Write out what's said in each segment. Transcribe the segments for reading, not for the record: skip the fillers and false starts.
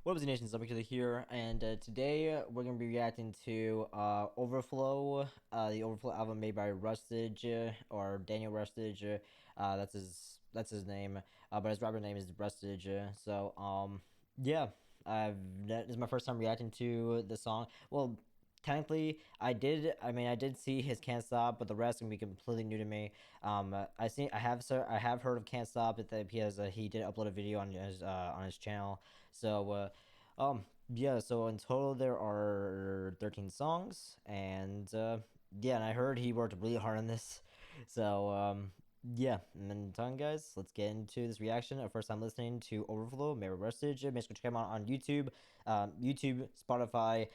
What up, Nation? Zumbakiller here, and today we're gonna be reacting to Overflow, the Overflow album made by Rustage or Daniel Rustage. That's his name, but his rapper name is Rustage. Yeah, this is my first time reacting to the song. Well, technically, I did see his Can't Stop, but the rest can be completely new to me. I have heard of Can't Stop, because he did upload a video on his channel. So, yeah. So in total there are 13 songs, and yeah, and I heard he worked really hard on this. So, yeah. And then, guys, let's get into this reaction. First time listening to Overflow, Mary Rustage. Make sure to check him out on YouTube, Spotify,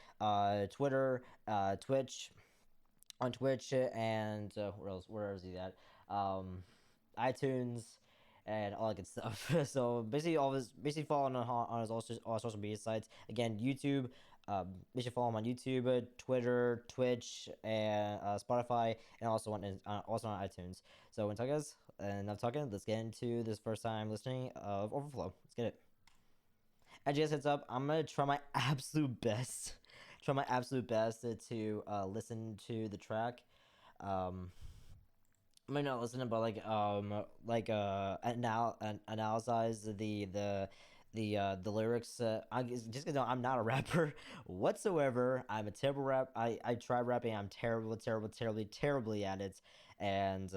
Twitter, Twitch, and where else? Where is he at? iTunes, and all that good stuff. So basically, basically follow on his all social media sites. Again, YouTube. You should follow him on YouTube, Twitter, Twitch, and Spotify, and also on iTunes. So, guys, enough talking. Let's get into this first time listening of Overflow. Let's get it. As you guys heads up, I'm gonna try my absolute best, to listen to the track. I might not listen, but analyze the lyrics. Just because I'm not a rapper whatsoever. I'm a terrible rap. I try rapping. I'm terribly at it. And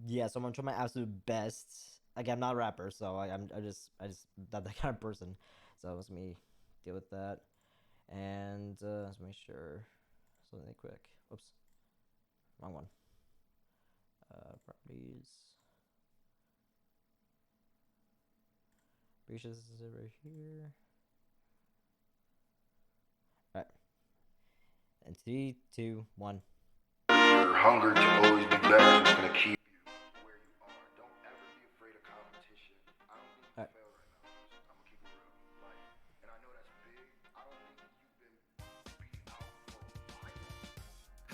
yeah. So I'm gonna try my absolute best. Again, I'm not a rapper, so I just not that kind of person. So let me deal with that. And let's make sure something quick. Whoops, wrong one. Properties. Breaches is it right here. Alright. And 3, 2, 1. Your hunger to always be better is gonna keep you where you are. Don't ever be afraid of competition. I don't think you fail right now. I'm gonna keep it real. And I know that's big. I don't think you've been beat out for a while.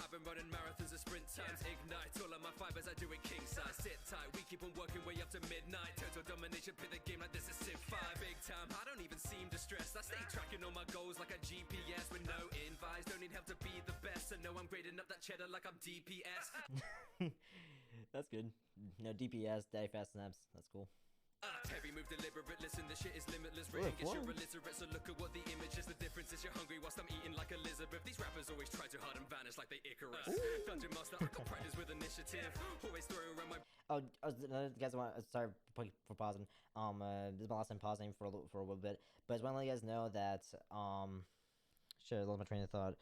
I've been running marathons and sprint times, ignite all of my fibers, I do it king size. Sit tight, we keep on working way up to midnight. Total domination, play the game like this is Civ 5. Big time, I don't even seem distressed. I stay tracking all my goals like a GPS with no invites. Don't need help to be the best. I know I'm grading up that cheddar like I'm DPS. That's good. No DPS, Daddy Fast Snaps. That's cool. Heavy move deliberate, listen, this shit is limitless. Rating is you're illiterate, so look at what the image is. The difference is you're hungry whilst I'm eating like Elizabeth. These rappers always try too hard and vanish like they Icarus. Dungeon Master, I got practice with initiative. Always throwing around my... Oh, guys, sorry for pausing. This is my last time pausing for a little bit. But I just want to let you guys know that, shit, I lost my train of thought.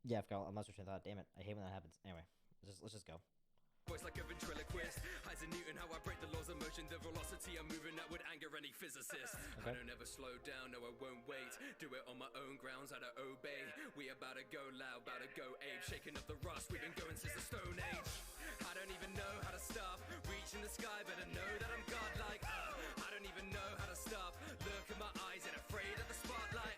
Yeah, I forgot. I lost my train of thought. Damn it. I hate when that happens. Anyway, let's just go. Voice like a ventriloquist. Isaac Newton, how I break the laws of motion. The velocity I'm moving at would anger any physicist. I don't ever slow down, no I won't wait. Do it on my own grounds, I don't obey. We about to go loud, about to go ape. Shaking up the rust, we've been going since the Stone Age. I don't even know how to stop. Reaching the sky, better know that I'm godlike. I don't even know how to stop. Look in my eyes and afraid of the spotlight.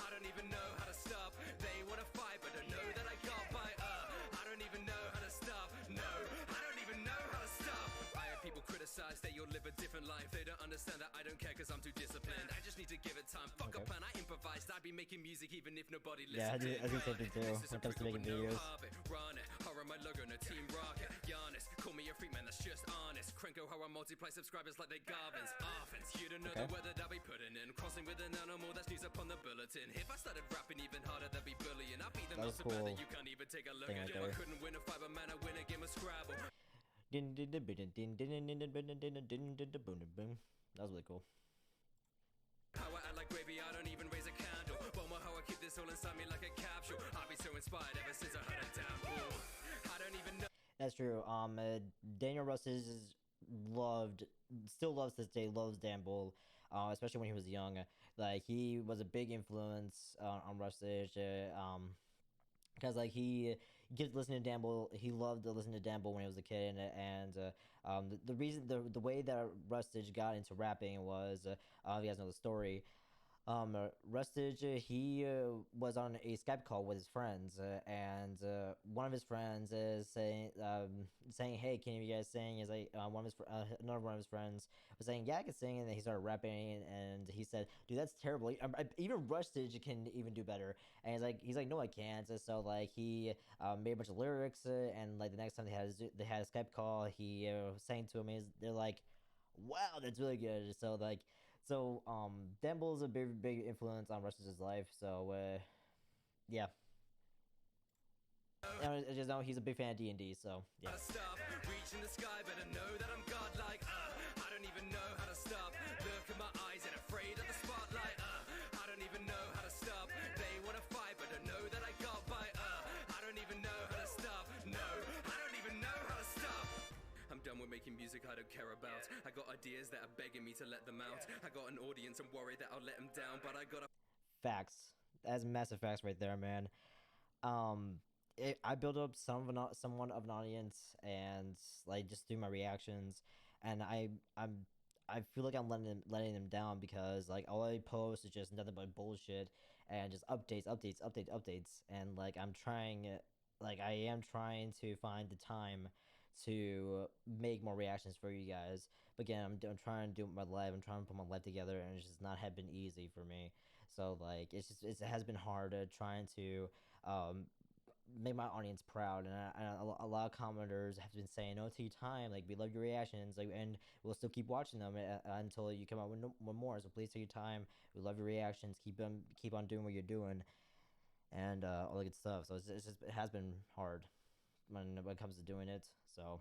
I don't even know how to stop. They wanna fight, but don't know that I can't fight. I don't even know how to stop. No. Criticize, they all live a different life. They don't understand that I don't care cause I'm too disciplined. I just need to give it time. Fuck a plan, I improvised. I'd be making music even if nobody listened. Yeah, I do something too when it comes to making videos. Run it, horror my logo, no team rocket. Giannis, call me a freak man, that's just honest. Cranko how I multiply subscribers like they Garvins. Offense, you don't know the weather that we putting in. Crossing with an animal, that's news upon the bulletin. If I started rapping even harder, that'd be bullying. I'd be the most bad that you can't even take a look at. I couldn't win a fight, but man, I win a game of Scrabble. That was really cool. How I act like gravy, I don't even raise a candle. Bomber how I keep this all inside me like a capsule. I've been so inspired ever since I heard a damn bull. I don't even know. That's true. Daniel Rustage still loves this day, loves Dan Bull, especially when he was young. Like, he was a big influence on Rustage, because like he kept listening to Dan Bull. He loved to listen to Dan Bull when he was a kid, and the reason the way that Rustage got into rapping was, if you guys know the story, Rustage, he was on a Skype call with his friends, and one of his friends is saying, "Hey, can you guys sing?" Is like another one of his friends was saying, "Yeah, I can sing," and then he started rapping, and he said, "Dude, that's terrible. Even Rustage can even do better." And he's like, "No, I can't." So like he made a bunch of lyrics, and like the next time they had a Skype call, he sang to him. They're like, "Wow, that's really good." Demble is a big influence on Rustage's life. So yeah, and I just know he's a big fan of D&D. So yeah. Stop reaching the sky, better know that I'm godlike. I don't even know how to stop. Look at my eyes and afraid of the spotlight. I don't even know how to stop. They wanna fight, but don't know that I got by. I don't even know how to stop. No, I don't even know how to stop. I'm done with making music I don't care about. I got ideas that are begging me to let them out. I got an audience, I'm worried that I'll let them down, but I gotta. Facts. That's massive facts right there, man. I built up somewhat of an audience, and like just through my reactions, and I feel like I'm letting them down because like all I post is just nothing but bullshit and just updates, and like I am trying to find the time to make more reactions for you guys. But again, I'm trying to do my live. I'm trying to put my life together, and it's just not have been easy for me. So like it has been hard trying to um make my audience proud, and a lot of commenters have been saying, "No, take your time. Like we love your reactions, like, and we'll still keep watching them until you come out with more. So please take your time. We love your reactions. Keep on doing what you're doing, and all the good stuff." So it has been hard when it comes to doing it. So.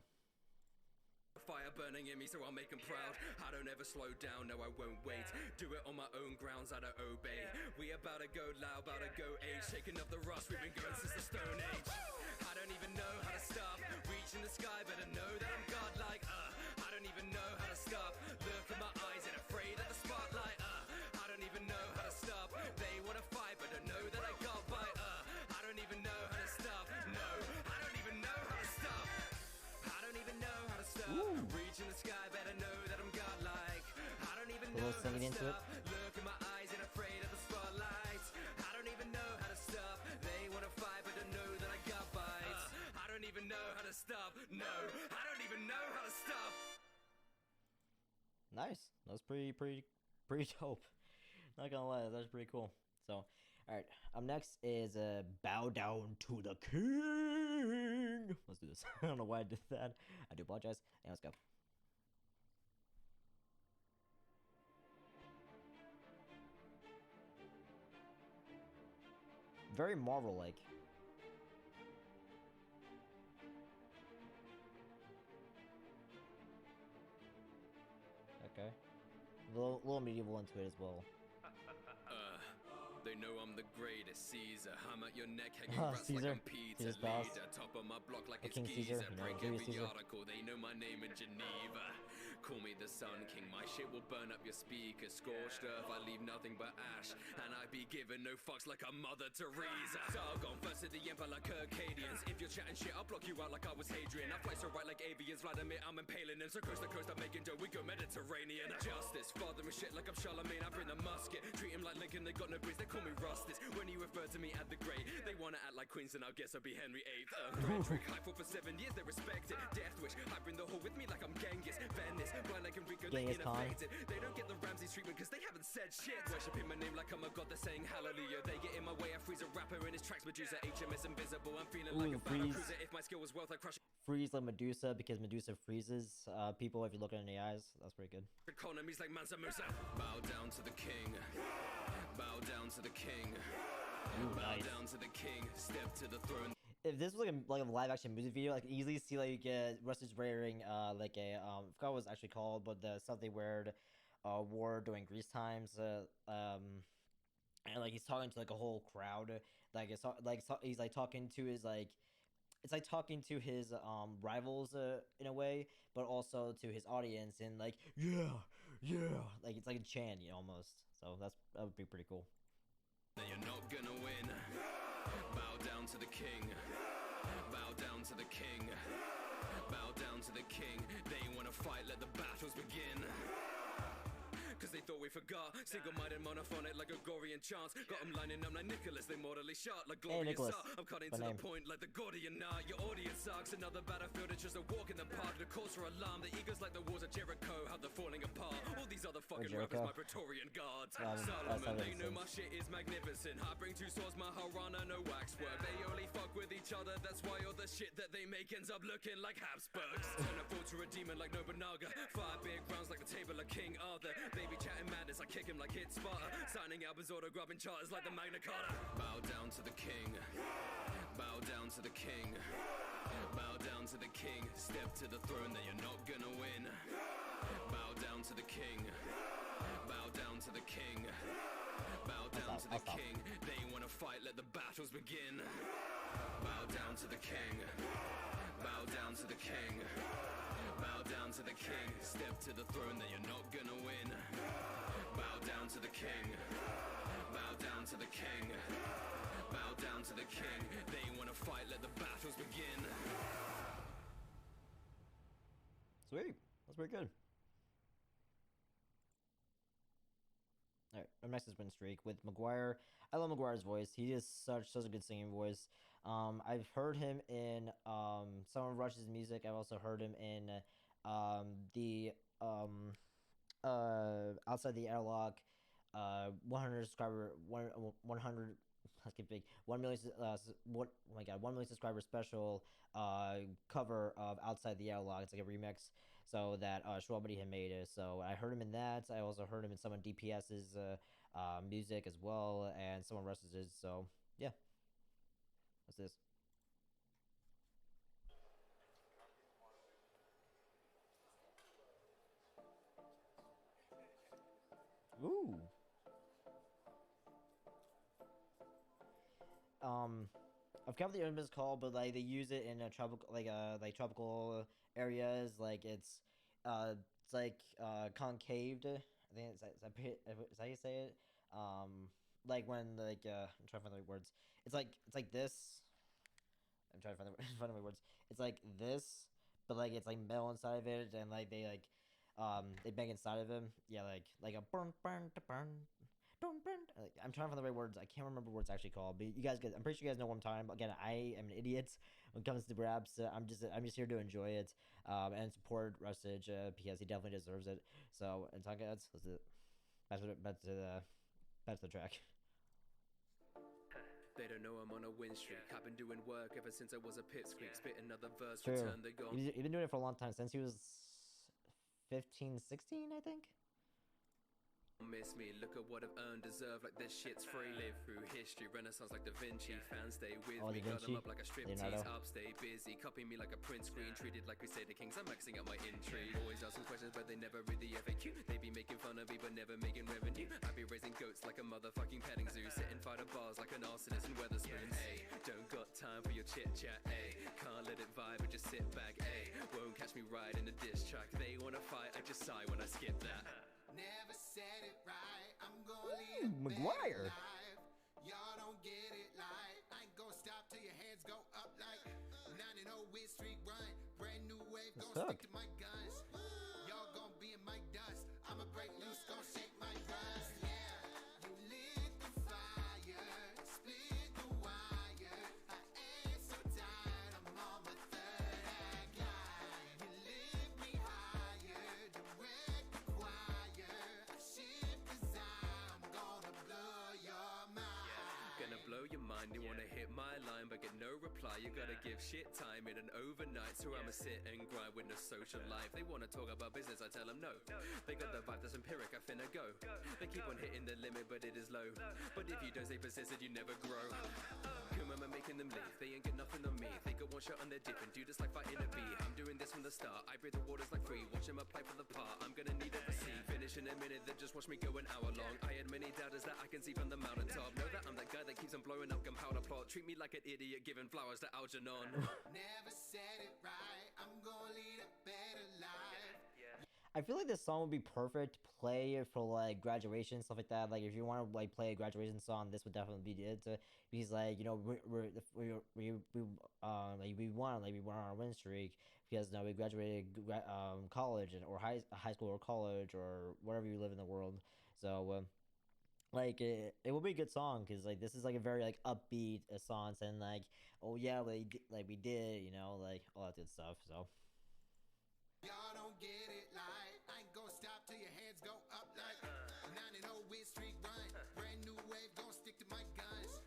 Fire burning in me, so I'll make them proud. I don't ever slow down, no, I won't wait. Do it on my own grounds, I don't obey. We about to go loud, about to go age. Shaking up the rust, we've been going since the Stone Age. I don't even know how to stop. Reaching the sky, better know that I'm godlike. I don't even know how to stop. Look at my eyes and afraid of the spotlight. I don't even know how to stop. They wanna fight, but don't know that I got by. I don't even know how to stop. No, I don't even know how to stop. I don't even know how to stop. Ooh. Reaching the sky, better know that I'm godlike. I don't even know how Singing to into it. stop. Look in my eyes and afraid of the spotlight. I don't even know how to stop. They wanna fight, but don't know that I got bites. I don't even know how to stop. No, I don't even know how to stop. Nice. That was pretty dope. Not gonna lie, that's pretty cool. So, all right. Up next is "Bow Down to the King." Let's do this. I don't know why I did that. I do apologize. And let's go. Very Marvel-like. Okay. A little medieval into it as well. They know I'm the greatest Caesar. I'm at your neck hanging Ah, rats Caesar. like I'm Peter Caesar's boss. Leader. Top of my block like it's King Caesar, Giza. you know, Break Julius every Caesar. article, they know my name in Geneva. Call me the Sun King, my shit will burn up your speakers. Scorched earth, I leave nothing but ash. And I be giving no fucks like a Mother Teresa. Sargon, first to the empire like Arcadians. If you're chatting shit, I'll block you out like I was Hadrian. I fly so right like avians, Vladimir, I'm impaling them. So coast to coast, I'm making dough, we go Mediterranean. Justice, father and shit like I'm Charlemagne. I bring the musket, treat him like Lincoln, they got no breeze, they call me Rustage. When you refer to me at the great, they wanna act like Queens, and I guess I'll be Henry VIII. Frederick, I fought for 7 years, they respect it. Death wish, I bring the whole with me like I'm Genghis. Venice, blind like Enrico, they Genghis Khan. innovated. They don't get the Ramses treatment cause they haven't said shit. Worshipping my name like I'm a god, they're saying hallelujah. They get in my way, I freeze a rapper in his tracks. Medusa, HMS invisible, I'm feeling like a battle freeze. cruiser. If my skill was wealth, I crush Freeze like Medusa, because Medusa freezes people if you look in the eyes. That's pretty good. economies like Mansa Musa. Bow down to the king. Bow down to the king. Ooh, Bow nice. down to the king. Step to the throne. If this was like a live action music video, I could easily see like Rustage wearing like a I forgot what it was actually called, but the stuff they wore during Greece times. And like he's talking to like a whole crowd. Like he's like talking to his like. It's like talking to his rivals in a way, but also to his audience, and like yeah, like it's like a chant, almost. So that would be pretty cool. You're not gonna win. Bow down to the king. Bow down to the king. Bow down to the king. They wanna fight, let the battles begin. Cause they thought thought we forgot. Single-minded, monophonic like a Gregorian chants. Got them lining up like Nicholas, they mortally shot like glorious art. I'm cutting to the point like the Gordian knot. Your audience sucks, another battlefield, it's just a walk in the park. The calls for alarm, the eagles like the walls of Jericho, how they're falling apart. All these other fucking rappers, my Praetorian guards. Solomon, they know my shit is magnificent. I bring two swords, my Harana, no waxwork. They only fuck with each other, that's why all the shit that they make ends up looking like Habsburgs. Turn a fool to a demon like Nobunaga. 5 big rounds like the table of King Arthur. They be chatting madness, I kick him like hit Sparta. Signing albums, autographing charters like the Magna Carta. Bow down to the king. Bow down to the king. Bow down to the king. Step to the throne that you're not gonna win. Bow down to the king. Bow down to the king. Bow down to the king. They wanna fight, let the battles begin. Bow down to the king. Bow down to the king. Bow down to the king. Step to the throne that you're not gonna win. Bow down to the king. Bow down to the king. Bow down to the king. They wanna fight, let the battles begin. Sweet. That's pretty good. Alright, our next is Win Streak with McGuire. I love McGuire's voice. He is such a good singing voice. I've heard him in some of Rush's music. I've also heard him in the Outside the Airlock 100 subscriber 100 let's get big 1 million what oh my god 1 million subscriber special cover of Outside the Airlock. It's like a remix so that Schwabity had made it. So I heard him in that. I also heard him in some of DPS's music as well, and some of Rustage's. So yeah, what's this? Ooh. I forgot what the instrument is called, but like they use it in a tropical, like tropical areas. Like it's like concaved. I think is that how you say it? Like when like I'm trying to find the right words. It's like this. I'm trying to find the right words. It's like this, but like it's like metal inside of it, and like they bang inside of him. Yeah, like a burn. Like, I'm trying to find the right words. I can't remember what it's actually called. But you guys, I'm pretty sure you guys know what I'm talking about. Again, I am an idiot when it comes to raps. I'm just here to enjoy it, and support Rustage because he definitely deserves it. So, and talking let's do it. Back to the track. They don't know I'm on a win streak. I've been doing work ever since I was a pipsqueak. Spit another verse, True. return the gone. He's been doing it for a long time, since he was 15, 16, I think. Miss me, look at what I've earned, deserve like this shit's free. Live through history, renaissance like Da Vinci. Fans stay with me, got them up like a striptease. Up, stay busy, copy me like a print screen. Treated like Crusader Kings, I'm maxing out my intrigue. Always asking questions, but they never read the FAQ. They be making fun of me, but never making revenue. I be raising goats like a motherfucking petting zoo. Sitting fighter bars like an arsonist in Weatherspoons. Ayy, don't got time for your chit chat. Ayy, can't let it vibe and just sit back. Ayy, won't catch me riding a diss track. They wanna fight, I just sigh when I skip that. Never said it right. I'm gonna lead a McGuire. life. Y'all don't get it like I ain't gonna stop till your hands go up like 9-0 win streak run. Brand new wave, gonna stick to my guns. Y'all gonna be in my dust. I'ma break loose, gonna shake my rust. Yeah, you lit the fire, split the wire. I ain't so tired, I'm on my third act line. You lift me higher, direct the choir. I shift design, I'm gonna blow your mind. Gonna blow your mind, you wanna hit my line but get no reply. You gotta give shit time in an overnight. So I'ma sit and grind with no social life. They wanna talk about business, I tell them no. They got the vibe that's empiric, I finna go. They keep on hitting the limit but it is low. But if you don't stay persistent, you never grow. Kumama making them leave, they ain't get nothing on me. They got one shot on their dip and do this like fighting a bee. I'm doing this from the start, I breathe the waters like free. Watch them apply for the part, I'm gonna need a receipt. Finish in a minute, then just watch me go an hour long. I had many doubters that I can see from the mountaintop. Know that I'm that guy that keeps on blowing up gunpowder plot. Treat me like an idiot giving flowers to Algernon. Never said it right. I'm gonna lead a better life. I feel like this song would be perfect to play for like graduation stuff like that. Like if you want to like play a graduation song, this would definitely be it. Because like you know we won on our win streak because we graduated college and or high school or college or wherever you live in the world. So like it will be a good song because like this is like a very like upbeat song and like oh yeah like we did like all that good stuff. So Y'all don't get it like I ain't gonna stop till your hands go up like 9-0 win streak run. Brand new wave, gon' stick to my guns.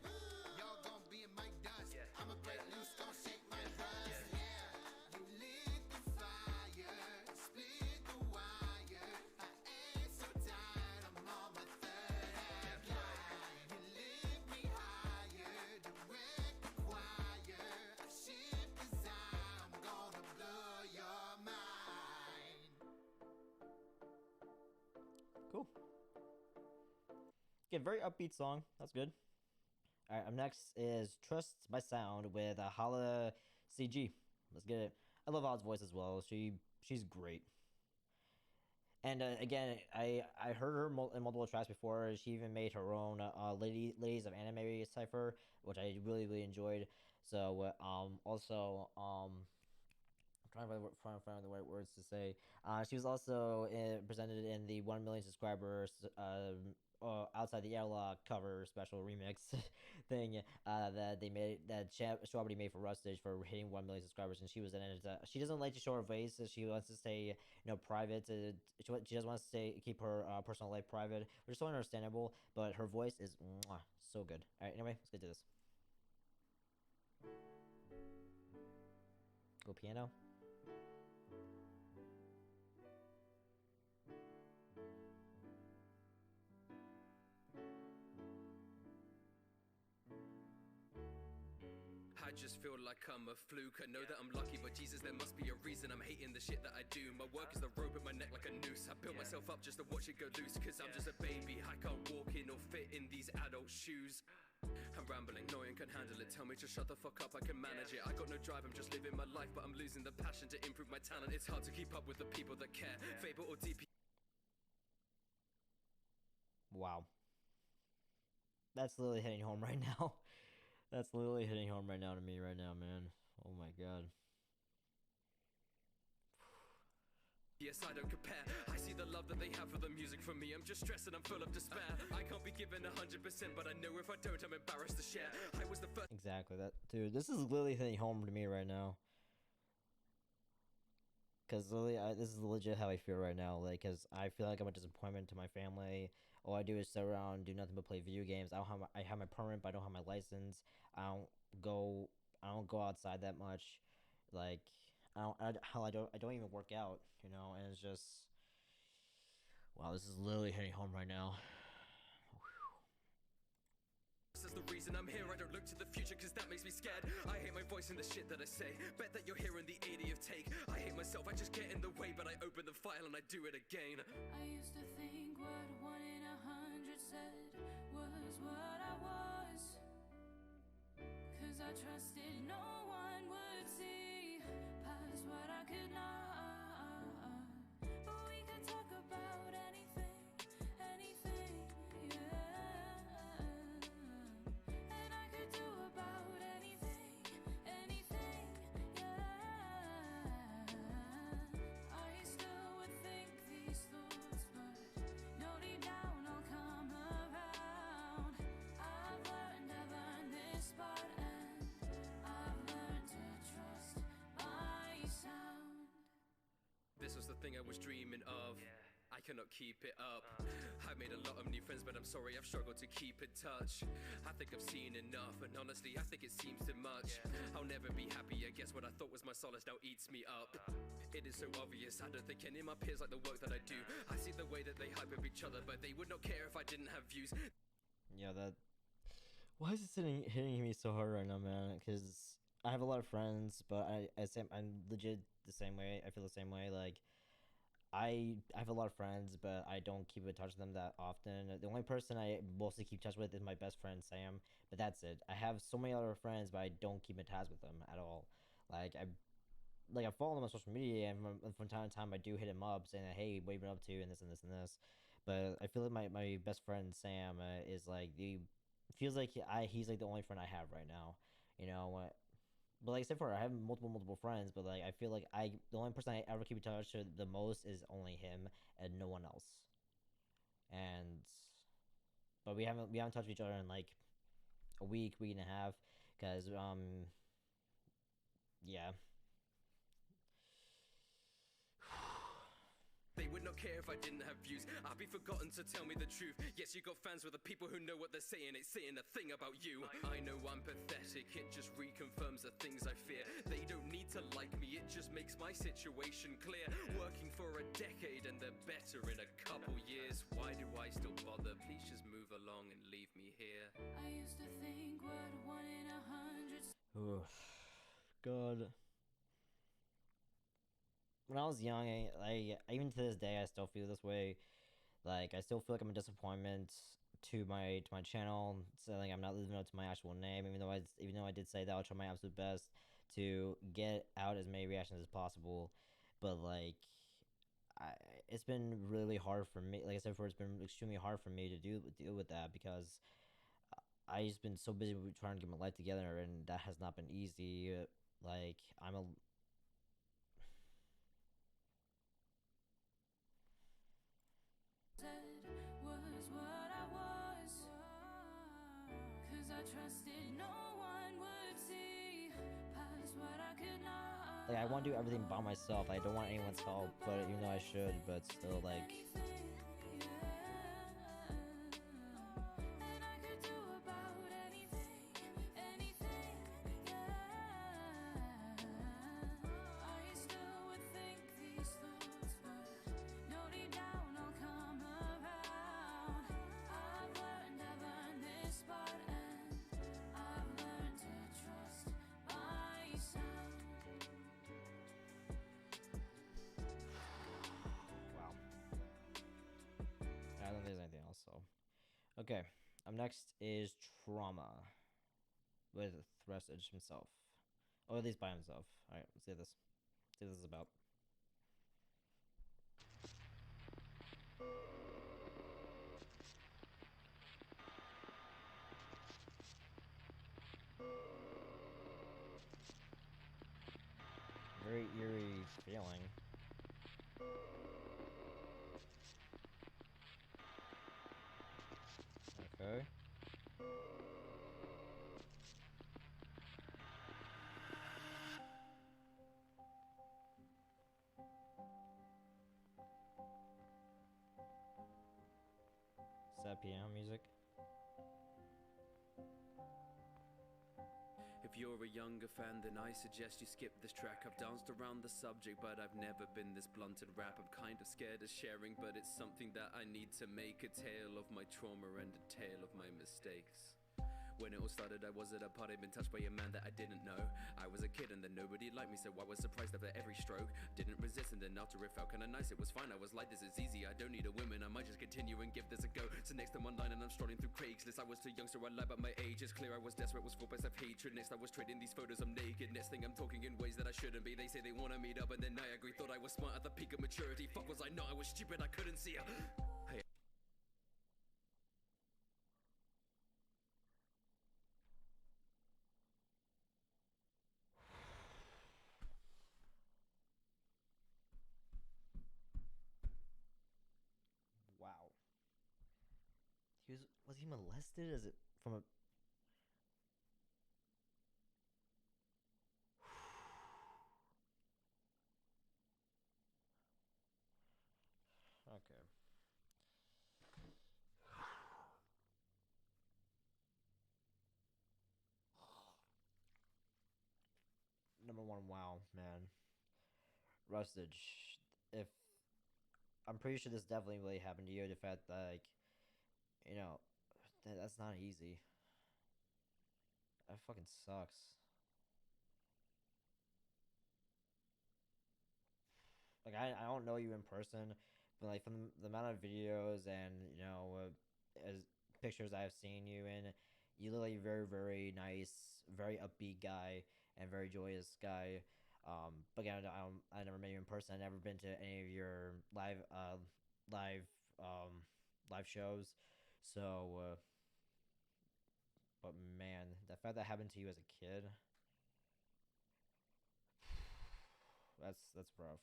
Y'all gon' be in my dust. I'ma break loose, gon' shake my rust. Yeah, you lit the fire, split the wire. I ain't so tired, I'm on my third act line. You lift me higher, direct the choir. I shift design, I'm gonna blow your mind. cool. Good, very upbeat song. That's good. All right, up next is "Trust My Sound" with Holla CG. Let's get it. I love Holla's voice as well. She's great. And again, I heard her in multiple tracks before. She even made her own Ladies of Anime cipher, which I really enjoyed. So also I'm trying to find the right words to say. She was also presented in the 1 million subscribers outside the airlock cover special remix thing that they made that Strawberry made for Rustage for hitting 1 million subscribers, and she was in it. She doesn't like to show her face. So she wants to stay private. She doesn't want to keep her personal life private, which is so understandable. But her voice is so good. All right, anyway, let's get to this. Go piano. I just feel like I'm a fluke. I know that I'm lucky, but Jesus, there must be a reason I'm hating the shit that I do. My work is the rope at my neck like a noose. I built myself up just to watch it go loose. Cause I'm just a baby, I can't walk in or fit in these adult shoes. I'm rambling, no one can handle it. Tell me to shut the fuck up, I can manage it. I got no drive, I'm just living my life, but I'm losing the passion to improve my talent. It's hard to keep up with the people that care. Fable or DP. Wow. That's literally hitting home right now. That's literally hitting home right now to me right now, man. Oh my god. Yes, I don't compare. I see the love that they have for the music from me. I'm just stressed and I'm full of despair. I can't be given 100%, but I know if I don't, I'm embarrassed to share. I was the first. Exactly that, dude. This is literally hitting home to me right now. Cause literally, this is legit how I feel right now. Like, cause I feel like I'm a disappointment to my family. All I do is sit around, do nothing but play video games. I have my permit, but I don't have my license. I don't go. I don't go outside that much. Like, I don't even work out. And it's just, wow. This is literally hitting home right now. This is the reason I'm here. I don't look to the future cause that makes me scared. I hate my voice and the shit that I say. Bet that you're hearing the 80th take. I hate myself, I just get in the way, but I open the file and I do it again. I used to think what 1 in 100 said was what I was. Cause I trusted no one would see past what I could not. But we could talk about anything, yeah. And I could do about anything, yeah. I still would think these thoughts, but no, deep down I'll come around. I've learned this part, and I've learned to trust my sound. This was the thing I was dreaming of. I cannot keep it up. I've made a lot of new friends, but I'm sorry I've struggled to keep in touch. I think I've seen enough, and honestly I think it seems too much. I'll never be happy, I guess what I thought was my solace now eats me up. It is so obvious, I don't think any of my peers like the work that I do. I see the way that they hype up each other, but they would not care if I didn't have views. Yeah, that. Why is it hitting me so hard right now, man? Because I have a lot of friends, but I'm legit the same way. I feel the same way. Like, I have a lot of friends, but I don't keep in touch with them that often. The only person I mostly keep touch with is my best friend Sam, but that's it. I have so many other friends, but I don't keep in touch with them at all. Like like I follow him on social media, and from time to time I do hit him up saying, "Hey, what have you been up to?" and this and this and this. But I feel like my best friend Sam is like the feels like he's like the only friend I have right now. You know, but like I said before, I have multiple friends, but like I feel like the only person I ever keep in touch with the most is only him and no one else. And but we haven't touched each other in like a week and a half, because yeah. They would not care if I didn't have views. I'd be forgotten to tell me the truth. Yes, you got fans with the people who know what they're saying. It's saying a thing about you. I know I'm pathetic. It just reconfirms the things I fear. They don't need to like me. It just makes my situation clear. Working for a decade and they're better in a couple years. Why do I still bother? Please just move along and leave me here. I used to think what 1 in 100. God. When I was young, even to this day, I still feel this way. Like I still feel like I'm a disappointment to my channel. So like I'm not living up to my actual name, even though I did say that I'll try my absolute best to get out as many reactions as possible. But like, I it's been really hard for me. Like I said before, it's been extremely hard for me to deal with that, because I just been so busy with trying to get my life together, and that has not been easy. Like I'm a Was what I was, 'cause I trusted no one would see past what I could not. like I want to do everything by myself. I don't want anyone's help, but even though I should, but still like. And I could do about anything, yeah. I still would think these thoughts, but no, deep down I'll come around. I've learned this part, and I've learned to trust myself. Wow. I don't think there's anything else, so. Okay. Up next is Trauma with Rustage himself. Or at least by himself. Alright, let's see this. See what this is about. Very eerie feeling. Okay. Sad piano music. If you're a younger fan, then I suggest you skip this track. I've danced around the subject, but I've never been this blunt in rap. I'm kind of scared of sharing, but it's something that I need to make. A tale of my trauma and a tale of my mistakes. When it all started, I was at a party, been touched by a man that I didn't know. I was a kid and then nobody liked me, so I was surprised after every stroke. Didn't resist, and then after it felt kinda nice, it was fine. I was like, this is easy, I don't need a woman, I might just continue and give this a go. So next I'm online and I'm strolling through Craigslist. I was too young, so I lied about my age. It's clear I was desperate, was full of hatred. Next I was trading these photos, I'm naked. Next thing I'm talking in ways that I shouldn't be. They say they wanna meet up, and then I agree. Thought I was smart at the peak of maturity. Fuck, was I not? I was stupid, I couldn't see her. Wow. Was he molested? Is it from a Okay. Number one, wow, man. Rustage. If I'm pretty sure this definitely really happened to you, the fact that like, you know, that's not easy. That fucking sucks. Like I don't know you in person, but like from the amount of videos and as pictures I've seen you in, you look like a very nice, very upbeat guy and very joyous guy. But again, I never met you in person. I've never been to any of your live um live shows. So, but man, the fact that happened to you as a kid, that's rough.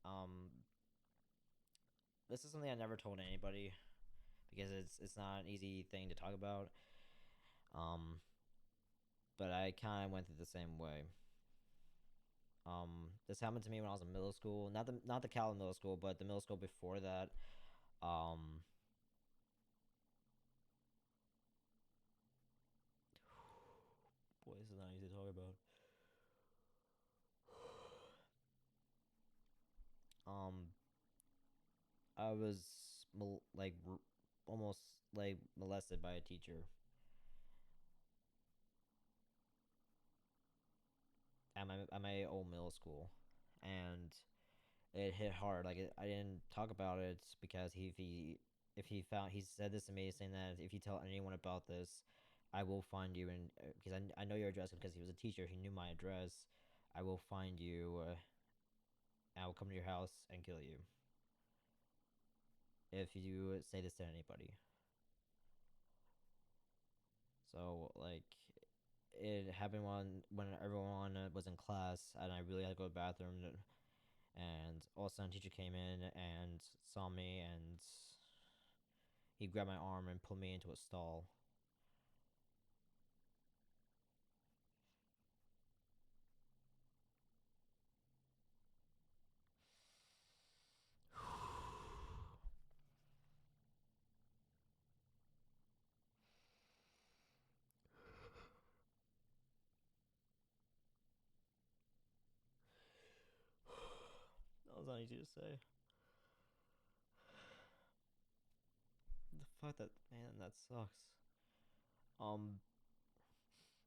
Um, this is something I never told anybody because it's not an easy thing to talk about. Um, but I kind of went through the same way. This happened to me when I was in middle school. Not the Cal middle school, but the middle school before that. Um, boy, this is not easy to talk about. Um, I was almost like molested by a teacher at my old middle school, and it hit hard. I didn't talk about it because if he found he said this to me saying that if you tell anyone about this, I will find you and because I know your address because he was a teacher. He knew my address. I will find you. I will come to your house and kill you if you say this to anybody. So like it happened when everyone was in class and I really had to go to the bathroom and all of a sudden teacher came in and saw me and he grabbed my arm and pulled me into a stall. That was not easy to say. The fact that man that sucks. Um,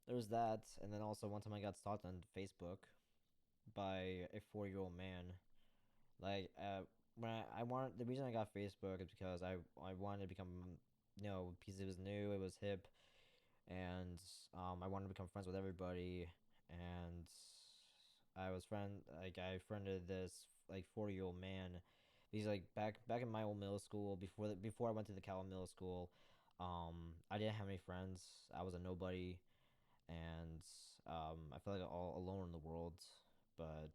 there was that, and then also one time I got stalked on Facebook by a 4-year-old man. Like when I wanted the reason I got Facebook is because I wanted to become because it was new, it was hip, and I wanted to become friends with everybody, and I friended this like 40-year-old man. He's like back in my old middle school before I went to the Cal middle school. I didn't have any friends. I was a nobody, and I felt like all alone in the world. But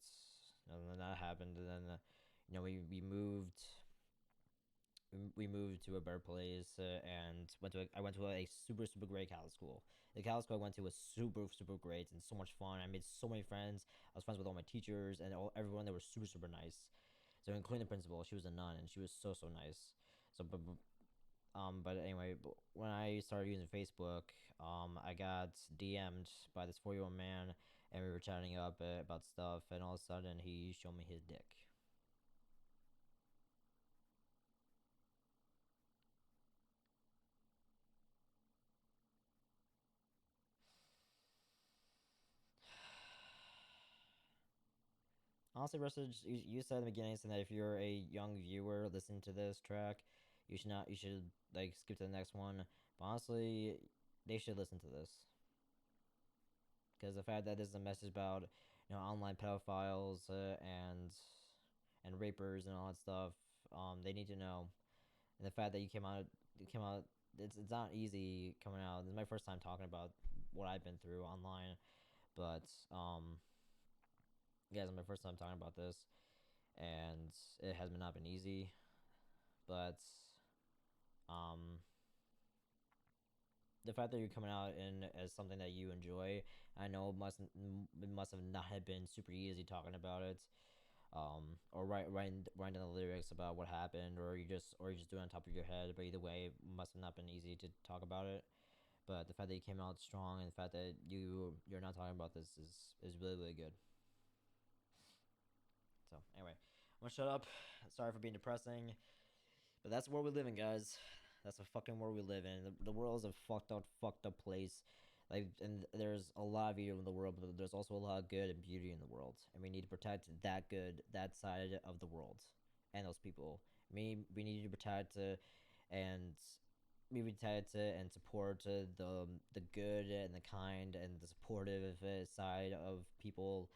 then that happened, and then we moved to a better place and I went to a super super great Cal school. The Cal school I went to was super super great and so much fun. I made so many friends. I was friends with all my teachers and everyone. They were super super nice. So including the principal, she was a nun and she was so so nice. So but anyway, when I started using Facebook, I got DM'd by this 4-year-old man, and we were chatting up about stuff, and all of a sudden he showed me his dick. Honestly, Rustage, you said in the beginning saying that if you're a young viewer listening to this track, you should not. You should like skip to the next one. But honestly, they should listen to this because the fact that this is a message about online pedophiles and rapers and all that stuff, they need to know. And the fact that you came out, it's not easy coming out. This is my first time talking about what I've been through online, but yeah, it's my first time talking about this and it has not been easy, but um, the fact that you're coming out in as something that you enjoy, I know it must have not have been super easy talking about it, or writing down the lyrics about what happened, or you just do it on top of your head. But either way, it must have not been easy to talk about it. But the fact that you came out strong and the fact that you're not talking about this is really really good. So anyway, I'm gonna shut up. Sorry for being depressing. But that's where we live in, guys. That's the fucking world we live in. The world is a fucked up place. Like, and there's a lot of evil in the world, but there's also a lot of good and beauty in the world, and we need to protect that side of the world, and those people. We need to protect, and be retired to and support the good and the kind and the supportive side of people,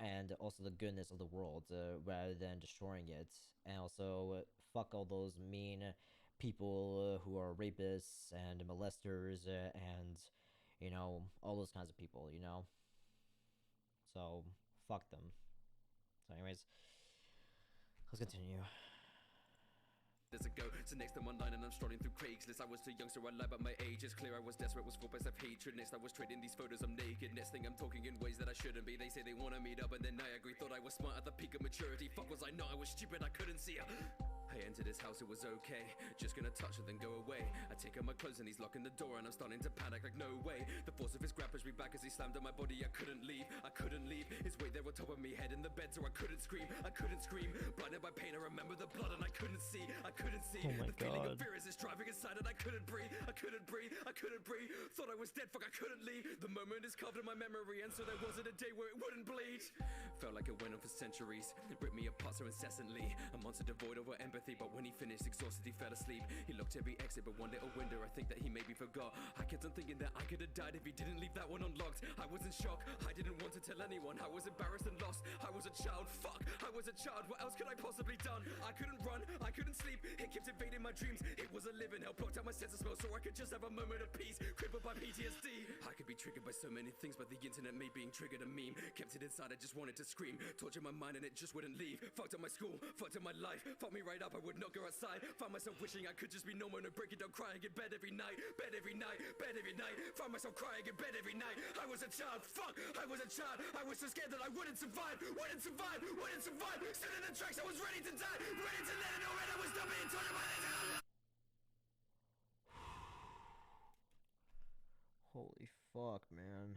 and also the goodness of the world, rather than destroying it. And also, fuck all those mean people who are rapists and molesters, and all those kinds of people. So fuck them. So, anyways, let's continue. There's a go, so next I'm online and I'm strolling through Craigslist. I was too young, so I lied about my age. It's clear I was desperate, was full by self-hatred. Next I was trading these photos, I'm naked. Next thing I'm talking in ways that I shouldn't be. They say they wanna meet up and then I agree. Thought I was smart at the peak of maturity. Fuck was I not, I was stupid, I couldn't see her. I entered his house, it was okay. Just gonna touch it, then go away. I take out my clothes and he's locking the door, and I'm starting to panic like no way. The force of his grab pushed me back as he slammed on my body. I couldn't leave, I couldn't leave. His weight there on top of me, head in the bed, so I couldn't scream. I couldn't scream. Blinded by pain, I remember the blood and I couldn't see. I couldn't see. Oh my the feeling of God. fear as it's driving inside and I couldn't breathe. I couldn't breathe. I couldn't breathe. Thought I was dead, fuck, I couldn't leave. The moment is carved in my memory, and so there wasn't a day where it wouldn't bleed. Felt like it went on for centuries. Ripped me apart so incessantly. A monster devoid of empathy, but when he finished, exhausted, he fell asleep. He looked every exit but one little window. I think that he maybe forgot. I kept on thinking that I could have died if he didn't leave that one unlocked. I was in shock, I didn't want to tell anyone. I was embarrassed and lost. I was a child, fuck, I was a child. What else could I possibly done? I couldn't run, I couldn't sleep. It kept invading my dreams. It was a living hell, blocked out my sense of smell so I could just have a moment of peace. Crippled by PTSD. I could be triggered by so many things, but the internet made being triggered a meme. Kept it inside, I just wanted to scream. Tortured my mind and it just wouldn't leave. Fucked up my school, fucked up my life. Fucked me right up, I would not go outside. Found myself wishing I could just be normal and breaking down, crying in bed every night. Bed every night, bed every night. Found myself crying in bed every night. I was a child, fuck, I was a child. I was so scared that I wouldn't survive. Wouldn't survive, wouldn't survive. Stood in the tracks, I was ready to die. Ready to let it know when I was done being tortured by this. Holy fuck, man.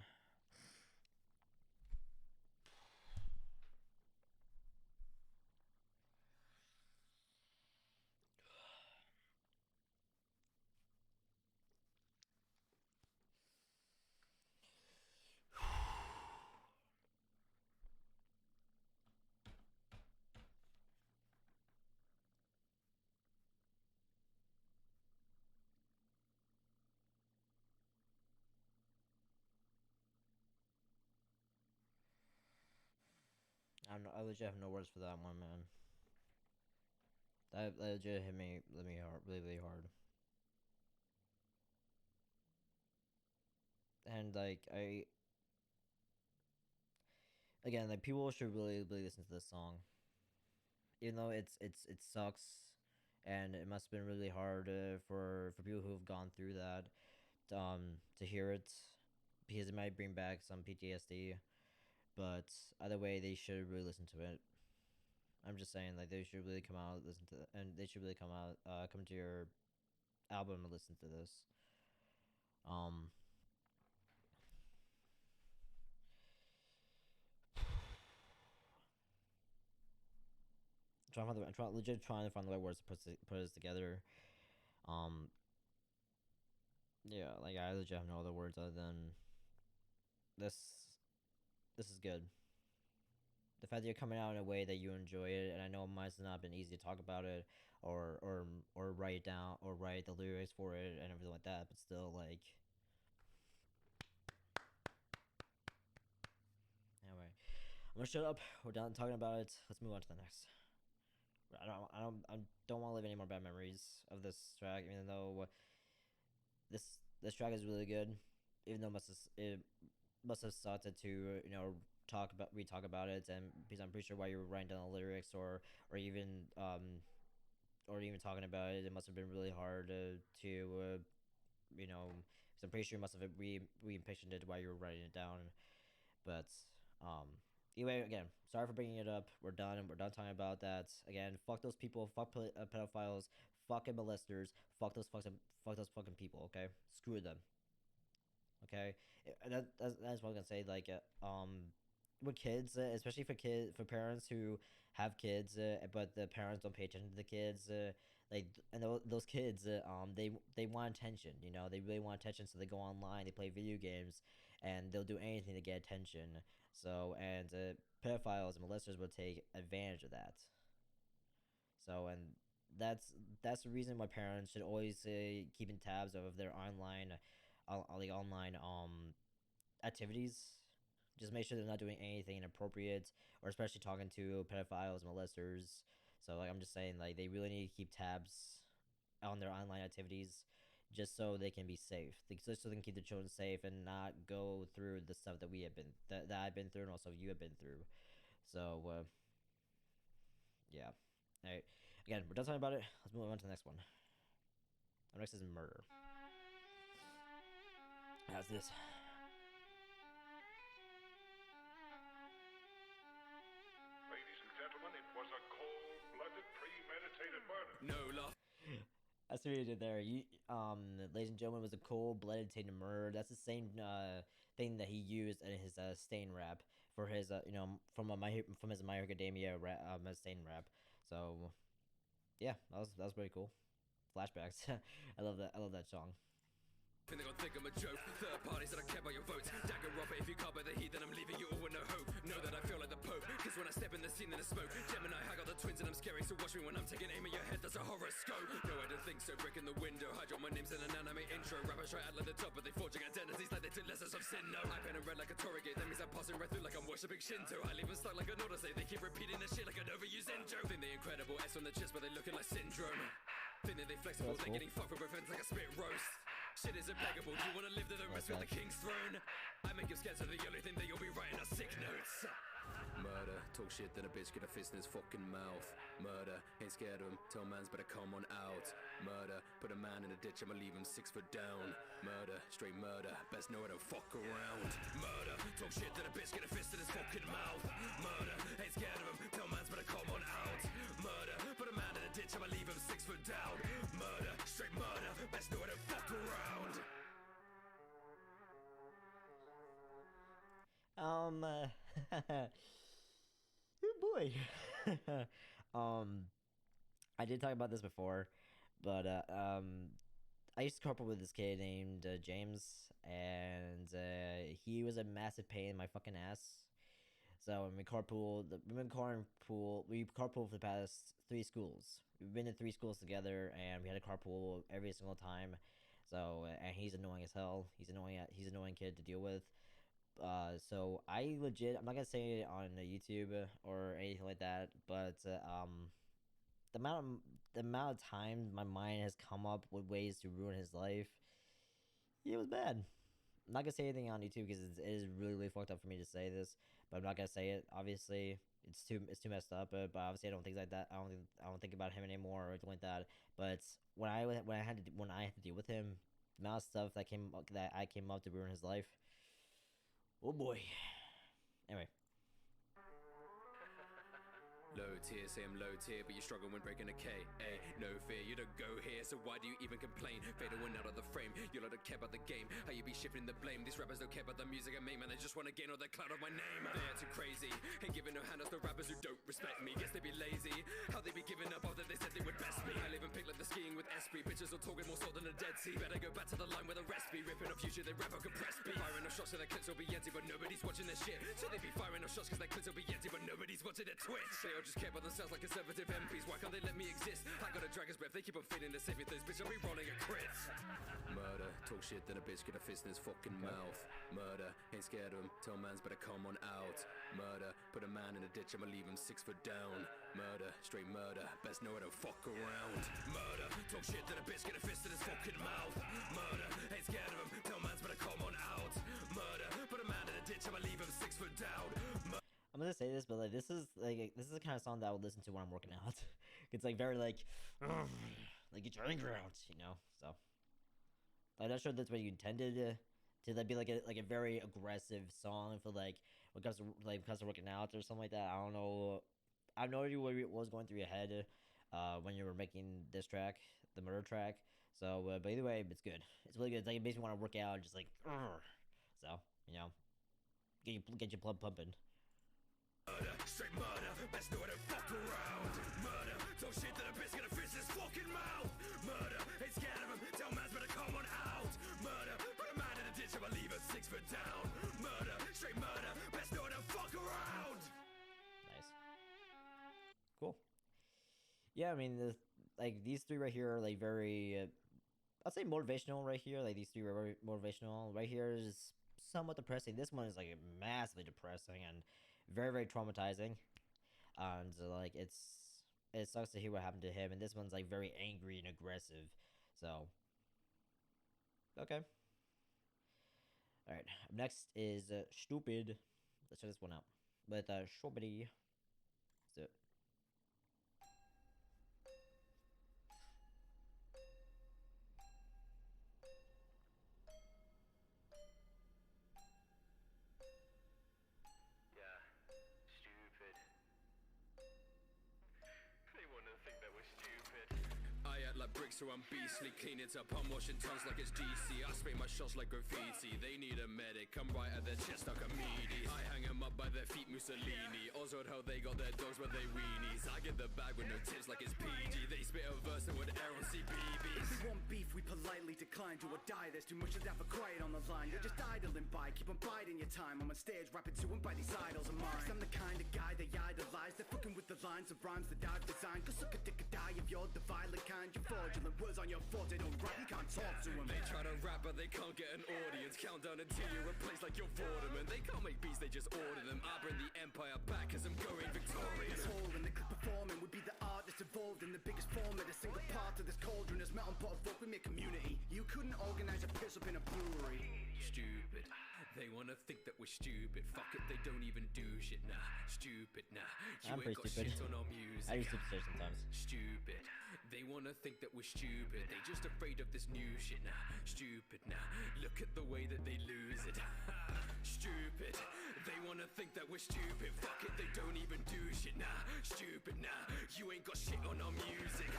I don't know. I legit have no words for that one, man. That legit hit me hard, really, really hard. And like again, like people should really, really listen to this song. Even though it sucks, and it must have been really hard for people who have gone through that, to hear it, because it might bring back some PTSD. But either way, they should really listen to it. I'm just saying, like, they should really come out, listen to, and they should really come out, come to your album and listen to this. Um, legit trying to find the right words to put this together. Um, yeah, like I legit have no other words other than this. This is good. The fact that you're coming out in a way that you enjoy it, and I know it might have not been easy to talk about it, or write it down, or write the lyrics for it and everything like that, but still, like. Anyway, I'm gonna shut up. We're done talking about it. Let's move on to the next. I don't want to live any more bad memories of this track, even though this track is really good. Even though it must have sucked to talk about it, and because I'm pretty sure while you were writing down the lyrics, or even talking about it, it must have been really hard to because I'm pretty sure you must have re-impatient it while you were writing it down. But anyway, again, sorry for bringing it up. We're done. We're done talking about that. Again, fuck those people. Fuck pedophiles. Fucking molesters. Fuck those fucking people. Okay, screw them. Okay, that's what I'm gonna say. Like, with kids, especially for parents who have kids, but the parents don't pay attention to the kids. Like, and those kids, they want attention. They really want attention, so they go online, they play video games, and they'll do anything to get attention. So, and pedophiles and molesters will take advantage of that. So, and that's the reason why parents should always keep in tabs of their online, like online activities. Just make sure they're not doing anything inappropriate, or especially talking to pedophiles, molesters. So like I'm just saying, like they really need to keep tabs on their online activities, just so they can be safe, just so they can keep their children safe and not go through the stuff that we have been that I've been through and also you have been through. So yeah. All right. Again, we're done talking about it. Let's move on to the next one. Our next is murder. How's this? Ladies and gentlemen, it was a cold-blooded, premeditated murder. No love. That's what he did there. Ladies and gentlemen, was a cold-blooded tainted murder. That's the same thing that he used in his stain rap for his from his My Hero Academia stain rap. So yeah, that was pretty cool. Flashbacks. I love that song. Think they're gonna think I'm a joke. Third parties that I care about your votes. Dagger Robert, if you can't bear the heat, then I'm leaving you all with no hope. Know that I feel like the Pope, cause when I step in the scene, then the smoke. Gemini, I got the twins and I'm scary, so watch me when I'm taking aim at your head, there's a horoscope. No, I don't think so, brick in the window. I drop my names in an anime intro. Rappers try out like the top, but they forging identities like they took lessons of sin. No, I pen and red like a Torrigate, that means I'm passing right through like I'm worshipping Shinto. I leave them stuck like an Odyssey, they keep repeating the shit like an overused intro. Think they incredible, S on the chest, but they looking like syndrome. Think that they flexible, they're getting fucked with both ends like a spit roast. Shit is impeccable, do you wanna live to the rest with the king's throne? I make you scared, so the only thing that you'll be writing are sick notes. Murder, talk shit, then a bitch get a fist in his fucking mouth. Murder, ain't scared of him, tell mans better come on out. Murder, put a man in a ditch, I'ma leave him 6 foot down. Murder, straight murder, best know I don't fuck around. Murder, talk shit, then a bitch get a fist in his fucking mouth. Murder, ain't scared of him, tell mans better come on out. Murder, put a man in a ditch, I'ma leave him 6 foot down. Murder, straight murder, best know I don't fuck around. Good boy. I did talk about this before, but I used to carpool with this kid named James, and he was a massive pain in my fucking ass. So when we carpool, we carpool for the past 3 schools. We've been to 3 schools together, and we had a carpool every single time. So and he's annoying as hell. He's annoying. He's an annoying kid to deal with. So I'm not gonna say it on YouTube or anything like that, but the amount of time my mind has come up with ways to ruin his life, it was bad. I'm not gonna say anything on YouTube because it is really, really fucked up for me to say this, but I'm not gonna say it. Obviously, it's too messed up. But obviously, I don't think like that. I don't think about him anymore or anything like that. But when I had to deal with him, the amount of stuff that I came up to ruin his life. Oh boy. Anyway. Low tier, say I'm low tier, but you struggle when breaking a K. Ay, no fear, you don't go here, so why do you even complain? Fade away out of the frame, you don't care about the game. How you be shifting the blame? These rappers don't care about the music I make, man. They just wanna gain all the clout of my name. They're too crazy, ain't giving no handles to rappers who don't respect me. Guess they be lazy, how they be giving up after they said they would best me. I live and pick like the skiing with SP. Bitches are talking more salt than the Dead Sea. Better go back to the line where the rest be. Ripping off future, they rap out compressed beat. Firing off shots so their clips will be empty, but nobody's watching their shit. So they be firing off shots cause their clips will be empty, but nobody's watching their Twitch. They all just care about themselves like conservative MPs. Why can't they let me exist? I got a dragon's breath, they keep on feeding the save me things. Bitch, I'll be rolling a crit. Murder, talk shit, then a bitch get a fist in his fucking mouth. Murder, ain't scared of him, tell mans better come on out. Murder, put a man in a ditch, I'ma leave him 6 foot down. Murder, straight murder, best know I don't fuck around. Murder, talk shit, then a bitch get a fist in his fucking mouth. Murder, ain't scared of him, tell mans better come on out. Murder, put a man in a ditch, I'ma leave him 6 foot down. I'm gonna say this, but like this is the kind of song that I would listen to when I'm working out. It's like very like get your anger out, you know. So I'm not sure that's what you intended to like be like a very aggressive song for like because of working out or something like that. I don't know. I have no idea what was going through your head when you were making this track, the murder track. So, but either way, it's good. It's really good. It's like it makes me want to work out and just like so you know get your blood pumping. Murder, straight murder, best know I don't fuck around. Murder, talk shit that a bitch gonna fist his fucking mouth. Murder, ain't scared of him, tell mans better come on out. Murder, put a man in a ditch, I'ma leave him 6 foot down. Murder, straight murder, best know I don't fuck around. Nice. Cool. Yeah, I mean like these three right here are like very I'd say motivational right here. Like these three are very motivational. Right here is somewhat depressing. This one is like massively depressing and very traumatizing. And like it sucks to hear what happened to him. And this one's like very angry and aggressive. So okay. All right. Next is stupid. Let's check this one out. With Shobity. Let's do it. Yeah, stupid. They wanna think that we're stupid. I act like bricks, so I'm beastly. Clean it up, I'm washing tons like it's DC. I spray my shots like graffiti. They need a medic, I'm right at their chest like a meaty. I hang them up by their feet, Mussolini. Oswald, how they got their dogs where they weenies. I get the bag with no tips like it's PG. They spit a verse that would air on CBBS. If we want beef, we politely decline. Do or die, there's too much of that for quiet on the line. You're just idling by, keep on biding your time. I'm on stage, rapping to and by these idols of mine. Cause I'm the kind of guy they idolize. They're fucking with the lines of rhymes that I've designed. Go suck a dick or die if you're the violent kind. You're fraudulent, words on your forte don't rap, you can't talk to them. They try to rap but they can't get an audience. Countdown until you're replaced like you're Vorderman. They can't make beats, they just order them. I bring the empire back cause I'm going victorious. This hole in the clip performing would be the artist involved in the biggest form of the single part of this cauldron. As melting pot of folk, we make community. You couldn't organize a piss up in a brewery. Stupid. They wanna think that we're stupid. Fuck it, they don't even do shit. Nah, stupid. Nah, you I'm ain't pretty got stupid. shit on our music. I use stupid sometimes. Stupid. They wanna think that we're stupid. They just afraid of this new shit. Nah, stupid. Nah, look at the way that they lose it. Stupid. They wanna think that we're stupid. Fuck it, they don't even do shit. Nah, stupid. Nah, you ain't got shit on our music.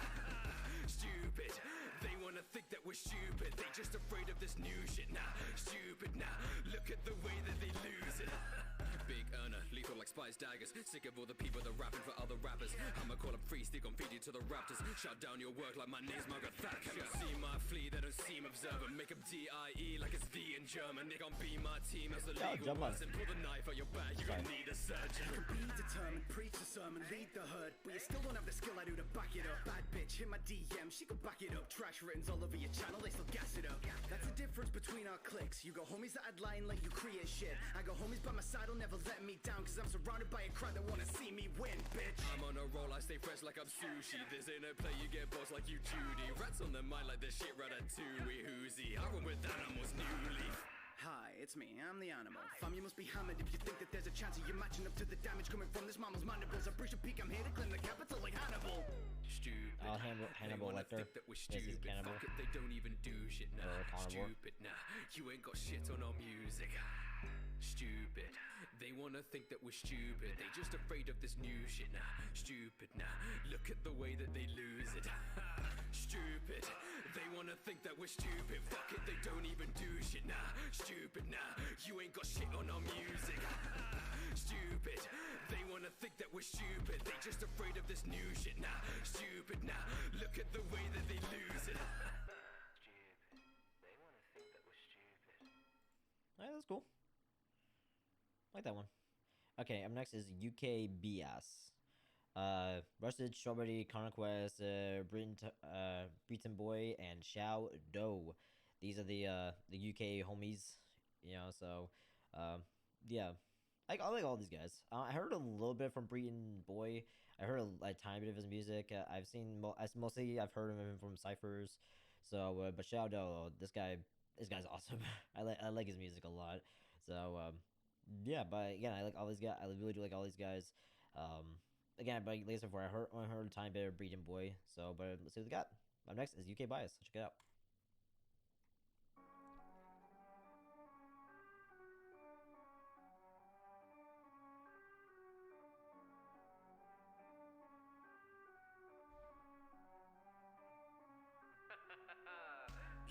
Stupid. They wanna think that we're stupid. They just afraid of this new shit. Nah, stupid. Nah, look at the way that they lose it. Big earner, lethal like spice daggers. Sick of all the people that rapping for other rappers. I'ma call up free, stick on feed you to the raptors. Shut down your work like my name's Margaret Thatcher. They see my flee, they don't seem observant. Make them DIE like it's the in German. They gon' be my team as the legal jump on. person. Pull the knife out your back, you gon' need a surgeon. You can be determined, preach the sermon, lead the herd, but you still don't have the skill I do to back it up. Bad bitch, hit my DM, she can back it up. Trash writtens all over your channel, they still gas it up. That's the difference between our cliques. You got homies that I'd line like you create shit. I got homies by my side, will never let me down, cause I'm surrounded by a crowd that wanna see me win, bitch. I'm on a roll, I stay fresh like I'm sushi. This ain't a play, you get boss like you Judy. Rats on the mind like the shit ratatouille. Whoozy, I run with animals, new leaf. Hi, it's me, I'm the animal. Fam, you must be hammered if you think that there's a chance of you matching up to the damage coming from this mammal's mandibles. I breach a peak, I'm here to claim the capital like Hannibal. Stupid. Hannibal They wanna Lecter. think that we're Yes, he's stupid. cannibal. Fuck it, they don't even do shit. Nah, Or carnivore. stupid. Nah, you ain't got shit on our music. Stupid. They wanna think that we're stupid. They just afraid of this new shit. Nah, stupid. Nah, look at the way that they lose it. Stupid. They wanna think that we're stupid. Fuck it, they don't even do shit. Nah, stupid. Nah, you ain't got shit on our music. Stupid. They wanna think that we're stupid. They just afraid of this new shit. Nah, stupid. Nah, look at the way that they lose it. Stupid. They wanna think that we're stupid. Alright, that's cool. I like that one. Okay, up next is UK BS. Rustage, Strawberry, Conquest, Breton Boy, and Xiao Do. These are the UK homies, you know. So, yeah, I like all these guys. I heard a little bit from Breton Boy. I heard a tiny bit of his music. I've seen mostly I've heard of him from ciphers. So, but Xiao Do, this guy's awesome. I like his music a lot. So, yeah, but again, I like all these guys. I really do like all these guys. Again, but like I said before, I heard a tiny bit of Breeding Boy. So, but let's see what they got. Up next is UK Bias. Check it out.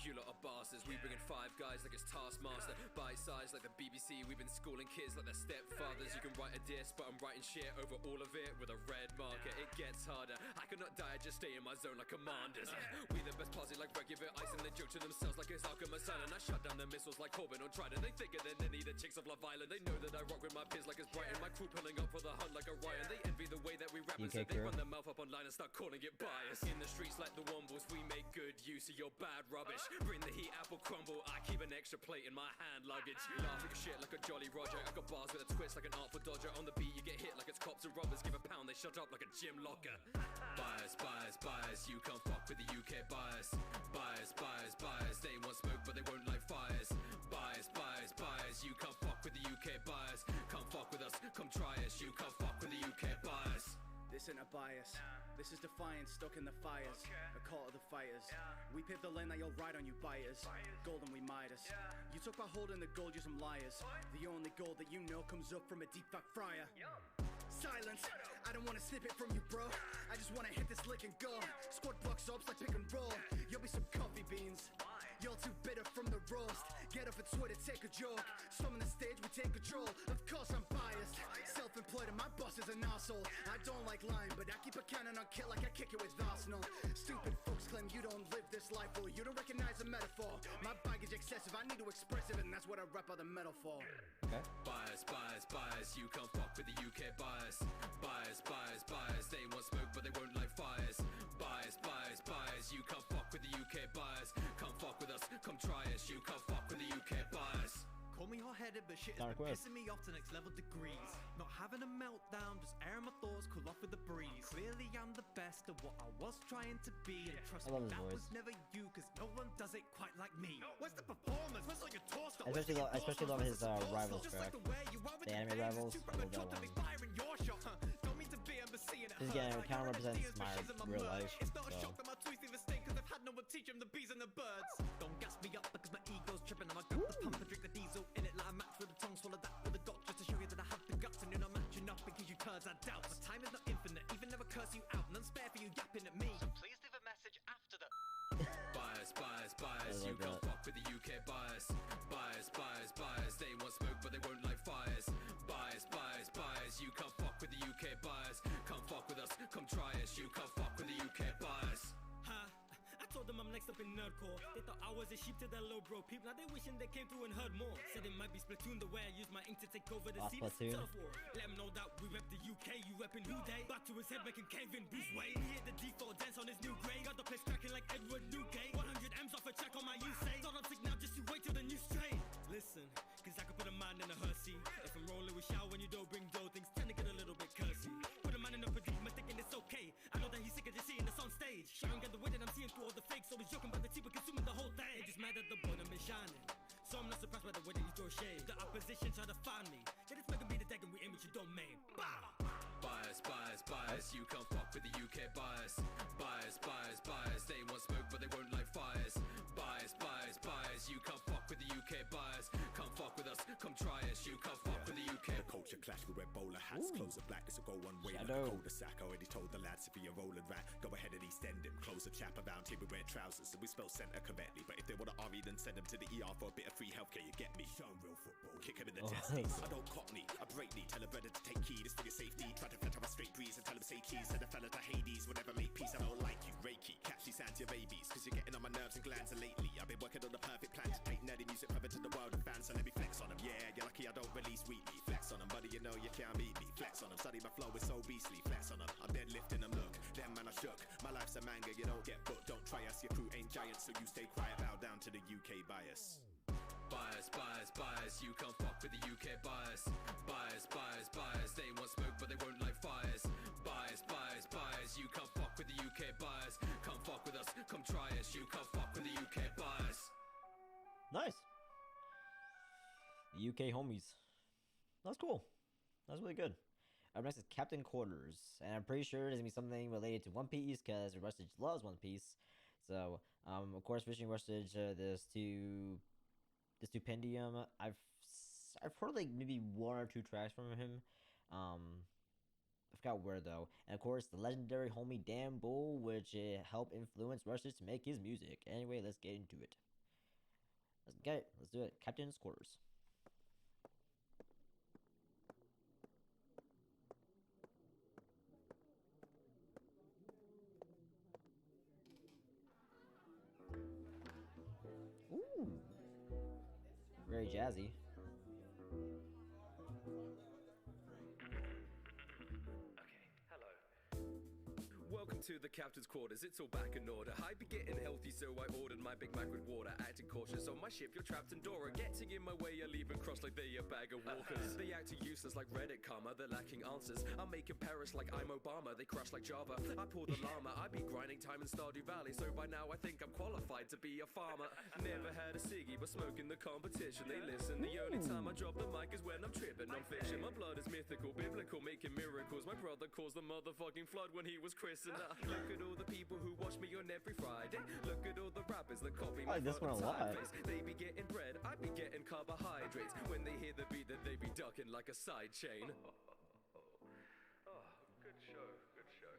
You lot are bastards. We bring in 5 guys like it's Taskmaster. Bite size like the BBC. We've been schooling kids like their stepfathers. You can write a diss, but I'm writing shit over all of it with a red marker. It gets harder. I cannot die, just stay in my zone like commanders. We the best posse like regular ice, and they joke to themselves like it's Alchemist Island. I shut down the missiles like Corbin on Trident. They thicker than any the chicks of Love Island. They know that I rock with my peers like it's Brighton. My crew pulling up for the hunt like Orion. They envy the way that we rap, and so they run their mouth up online and start calling it bias. In the streets like the Wombles, we make good use of your bad rubbish. Bring the heat, apple crumble. I keep an extra plate in my hand luggage. Laugh at your shit like a Jolly Roger. I got bars with a twist like an Artful Dodger. On the beat you get hit like it's cops and robbers. Give a pound, they shut up like a gym locker. Bias, bias, bias. You can't fuck with the UK bias. Bias, bias, bias. They want smoke but they won't light fires. Bias, bias, bias. You can't fuck with the UK bias. Come fuck with us, come try us. You can't fuck with the UK bias. This ain't a bias. This is defiance stuck in the fires. A call to the fighters. We pave the lane that you'll ride on, you buyers. Golden we Midas. You talk about holding the gold, you're some liars. The only gold that you know comes up from a deep fat fryer. Silence, I don't wanna snip it from you, bro. I just wanna hit this lick and go. Squad box ups like pick and roll. You'll be some coffee beans. You're too bitter from the roast. Get off at Twitter, take a joke. Storming the stage, we take control. Of course I'm biased. Self-employed and my boss is an arsehole. I don't like lying, but I keep a cannon on kill like I kick it with Arsenal. Stupid folks claim you don't live this life, or you don't recognize the metaphor. My baggage excessive, I need to express it, and that's what I rap all the metal for. Okay. Bias, bias, bias. You can't fuck with the UK bias. Bias, bias, bias. They want smoke but they won't light fires. Bias, bias, bias. You can't fuck with the UK bias. Come fuck with us, come try us. You can't fuck with the UK bias. Call me hot-headed, but shit has been pissing me off to next level degrees. Not having a meltdown, just airing my thoughts, cool off with the breeze. Clearly I'm the best of what I was trying to be. And trust me, that was never you, cause no one does it quite like me. Where's the performance? Where's all your tour stuff? I especially love his Rivals track. The anime Rivals, I love that one. This again kind of represents my real life. It's not a shock that my tweets leave a stain, cause I've had no one teach him the bees and the birds. Don't gas me up because my ego's tripping. I'ma grab the pump and drink the diesel in it like a match with a tongue. Swallow that with a dot just to show you that I have the guts. And you're not matching up because you turds I doubt. My time is not infinite, even never curse you out. None spare for you yapping at me. So please leave a message after the bias, bias, bias. You can't fuck with the UK bias. Bias, bias, bias. They want smoke but they won't light fires. Bias, bias, bias. You can't fuck with the UK bias. Come fuck with us, come try us. You can't fuck with the UK bias. I told them I'm next up in nerdcore. They thought I was a sheep to their low bro peep. Now they wishing they came through and heard more. Said it might be Splatoon the way I use my ink to take over the scene. Turf war. Let them know that we rep the UK. You reppin' who they? Back to his head making Kevin Bruce Wayne. He hit the default dance on his new grade. Got the place cracking like Edward Newgate. 100 M's off a track on my Usain. Thought I'm sick now, just you wait till the new strain. Listen, cause I can put a man in a hearse. If I'm rolling with shower when you don't bring dough, things tend to get a little bit cursy. Put a man in a predicament thinking it's okay. I know that he's sick of just seeing us on stage. Sharon got the way that I'm seeing through all the fakes. Always joking about the team but consuming the whole thing. Just mad at the bottom is shining. So I'm not surprised by the way that you throw shade. The opposition try to find me. They just making me the deck and we aim at your domain. Bah! Bias, bias, bias. You can't fuck with the UK bias. Bias, bias, bias. They want smoke but they won't light fires. Bias, bias, bias. You can't fuck with the UK bias. Come fuck with us, come try us. You can't fuck with the UK. The culture clash, we wear bowler hats. Clothes are black, this will go one way like a cul-de-sac. Already told the lads if you're a rolling rat, go ahead and extend him. Close a chap around here, we wear trousers, so we spell centre correctly. But if they want to RE, then send them to the ER for a bit of free healthcare, you get me. Show 'em real football, kick him in the testes. I don't cockney, I break knee, tell a brother to take key, this for your safety. Try to fetch up a straight breeze and tell him say cheese. Send a fella to Hades, whatever make peace. I don't like you, Reiki, catch these sounds to your babies, cause you're getting on my nerves and glands. And lately, I've been working on the perfect plan to take nerdy music further to the world of fans. So let me flex on them, yeah, you're lucky I don't release weekly. Flex on them, buddy, you know you can't beat me. Flex on them, study my flow is so beastly. Flex on them, I'm deadlifting them, look, them man I shook. My life's a manga, you don't get booked. Don't try us, your crew ain't giants, so you stay quiet, bow down to the UK bias. Bias, bias, bias. You can't fuck with the UK bias. Bias, bias, bias. They want smoke but they won't light fires. Bias, bias, bias. You can't fuck with the UK bias. Come fuck with us, come try us. You can't fuck with the UK bias. Nice. The UK homies. That's cool. That's really good. Up next is Captain Quarters, and I'm pretty sure it's gonna be something related to One Piece because Rustage loves One Piece. So, of course, Fishing Rustage, the Stupendium. I've heard like maybe 1 or 2 tracks from him. I forgot where though. And of course, the legendary homie Dan Bull, which helped influence Rustage to make his music. Anyway, let's get into it. Let's get it. Let's do it. Captain's quarters. Ooh. Very jazzy. Welcome to the captain's quarters, it's all back in order. I be getting healthy, so I ordered my Big Mac with water. Acting cautious on my ship, you're trapped in Dora. Getting in my way, you're leaving cross like they a bag of walkers. They act useless like Reddit karma, they're lacking answers. I'm making Paris like I'm Obama, they crush like Java. I pull the llama, I be grinding time in Stardew Valley. So by now I think I'm qualified to be a farmer. Never had a ciggy, but smoking the competition. They listen, the only time I drop the mic is when I'm tripping. I'm fiction, my blood is mythical, biblical, making miracles. My brother caused the motherfucking flood when he was christened. Look at all the people who watch me on every Friday. Look at all the rappers that copy my this one a lot. They be getting bread, I be getting carbohydrates. When they hear the beat, then they be ducking like a side chain. Good show, good show.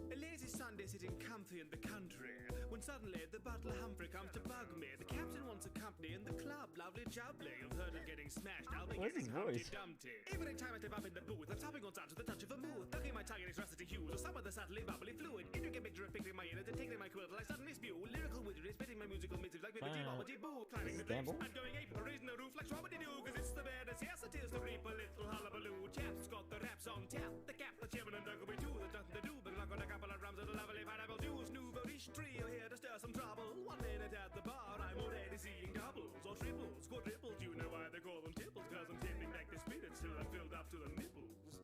A lazy Sunday sitting comfy in the country, when suddenly the butler Humphrey comes to bug me. The captain wants a company in the club, lovely jubbly. You've heard of getting smashed, I'll be What's getting his Humpty voice? Dumpty. Every time I step up in the booth, I'm stopping on touch with the touch of a mood. Ducking my tongue in its rusty hues, or some of the subtly bubbly fluid. Intricate picture of picking my inner, then taking my quill till I suddenly spew. Lyrical wizardry, spitting my musical missives like Bibbidi Bobbidi Boo. Climbing the drapes, I'm going ape, raising the roof like Schwabbity Doo. Cause it's the baddest, yes it is, to reap a little hullabaloo. Chaps got the raps on tap, the cap, the chairman and Duncan too. There's nothing to do but lock on a couple of drums of the lovely pineapple juice. Nouveau riche trio here to stir some trouble. 1 minute at the bar, I'm already seeing doubles or triples, quadruples. You know why they call them tipples, cause I'm tending back the spirits till I'm filled up to the nipples.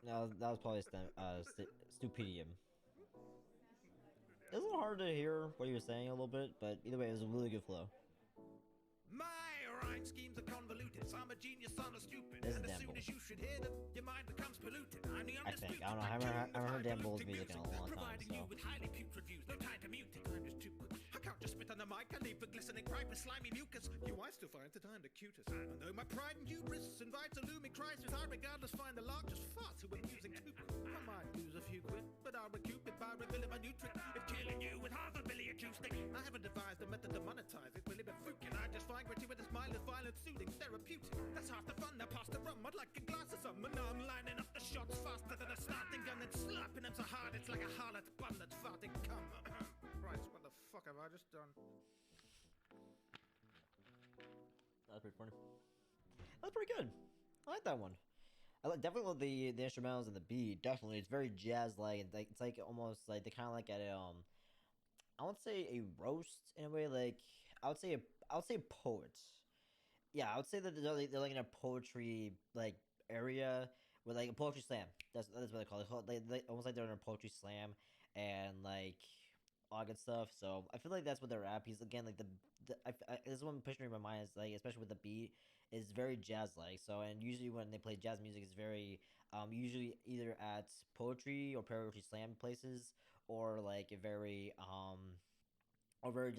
No, that was probably stupidium. It was a little hard to hear what he was saying a little bit, but either way, it was a really good flow. My rhyme schemes are convoluted, so I'm a genius, son of stupid. This is And as Dan soon Bull. as you should hear them, your mind becomes polluted. I'm the I think. I don't know. I haven't heard Dan Bull's music in a long time, providing so. you with highly putrid views, no time to mute it. I'm just too quick. I can't just spit on the mic, I leave the glistening pipe with slimy mucus. You I still find that I'm the cutest. I don't know, my pride and hubris invites a looming crisis. I regardless find the lark just far too amusing too quick. I might lose a few quid, but I'll recoup it by revealing my new trick. It's killing you with half a billy acoustic. I haven't devised a method to monetize it, really been fucking. I just find gratuitous, mindless, violent, soothing, therapeutic. That's half the fun, now pass the rum. I'd like a glass of some, and now I'm lining up the shots faster than a starting gun and slapping them so hard it's like a harlot's bum that's farting cum. Christ, what the fuck have I just done? That was pretty funny. That was pretty good. I like that one. Definitely love the instrumentals and the beat. Definitely, it's very jazz-like. It's like almost like they kind of like at a I won't say a roast in a way. Like I would say a poet. Yeah, I would say that they're like in a poetry like area with like a poetry slam. That's what they call it. They almost like they're in a poetry slam and like all good stuff. So I feel like that's what they're at. Because again, like this one pushing in my mind is like, especially with the beat, is very jazz like. So and usually when they play jazz music, it's very usually either at poetry or poetry slam places or like a very or very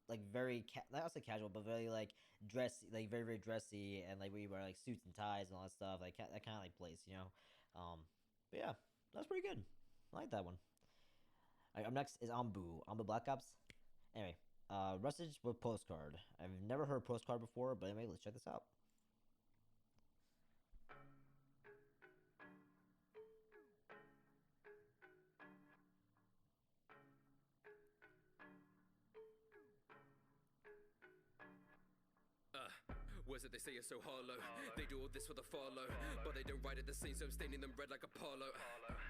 like very not say casual, but very like dressy, like very very dressy, and like we wear like suits and ties and all that stuff, like that kind of like place, you know. But yeah, that's pretty good. I like that one. Alright, up next is Ambu Black Ops. Anyway, Rustage with Postcard. I've never heard Postcard before, but anyway, let's check this out. Words that they say are so hollow. They do all this for the follow, but they don't write it the same, so I'm staining them red like Apollo.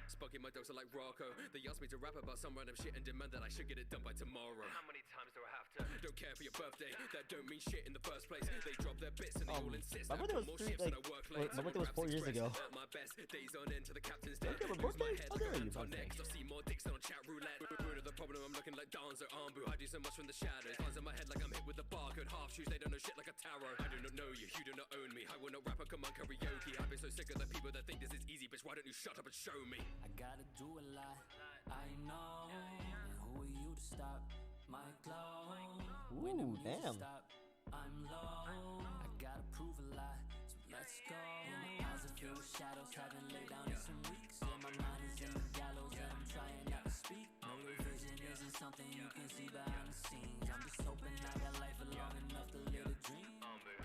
Spunking my dogs are like Rocco. They asked me to rap about some random shit and demand that I should get it done by tomorrow. How many times do I have to? Don't care for your birthday, that don't mean shit in the first place. They drop their bits and they all insist. My birthday was more shifts than I work late. my birthday was 4 years ago. At my best, days on end to the captain's dead. Okay, my Lose my birthday? head How like dare a you, hunt on birthday? next. I see more dicks than on chat roulette. Root of the problem, I'm looking like Donzo Ambu. I do so much from the shadows. Lines in my head like I'm hit with the barcode. Half shoes, they don't know shit like a tarot. I do not know you, you do not own me. I will not rap or come on karaoke. I've been so sick of the people that think this is easy, bitch. Why don't you shut up and show me? I gotta do a lot, I know. Who are you to stop my glow? When the Ooh, music damn. stop, I'm low. I gotta prove a lot, so let's go. In my eyes I feel the shadows, haven't laid down in some weeks. And my mind is in the gallows, something you can see behind the scenes. I'm just hoping I got life long enough to live a dream.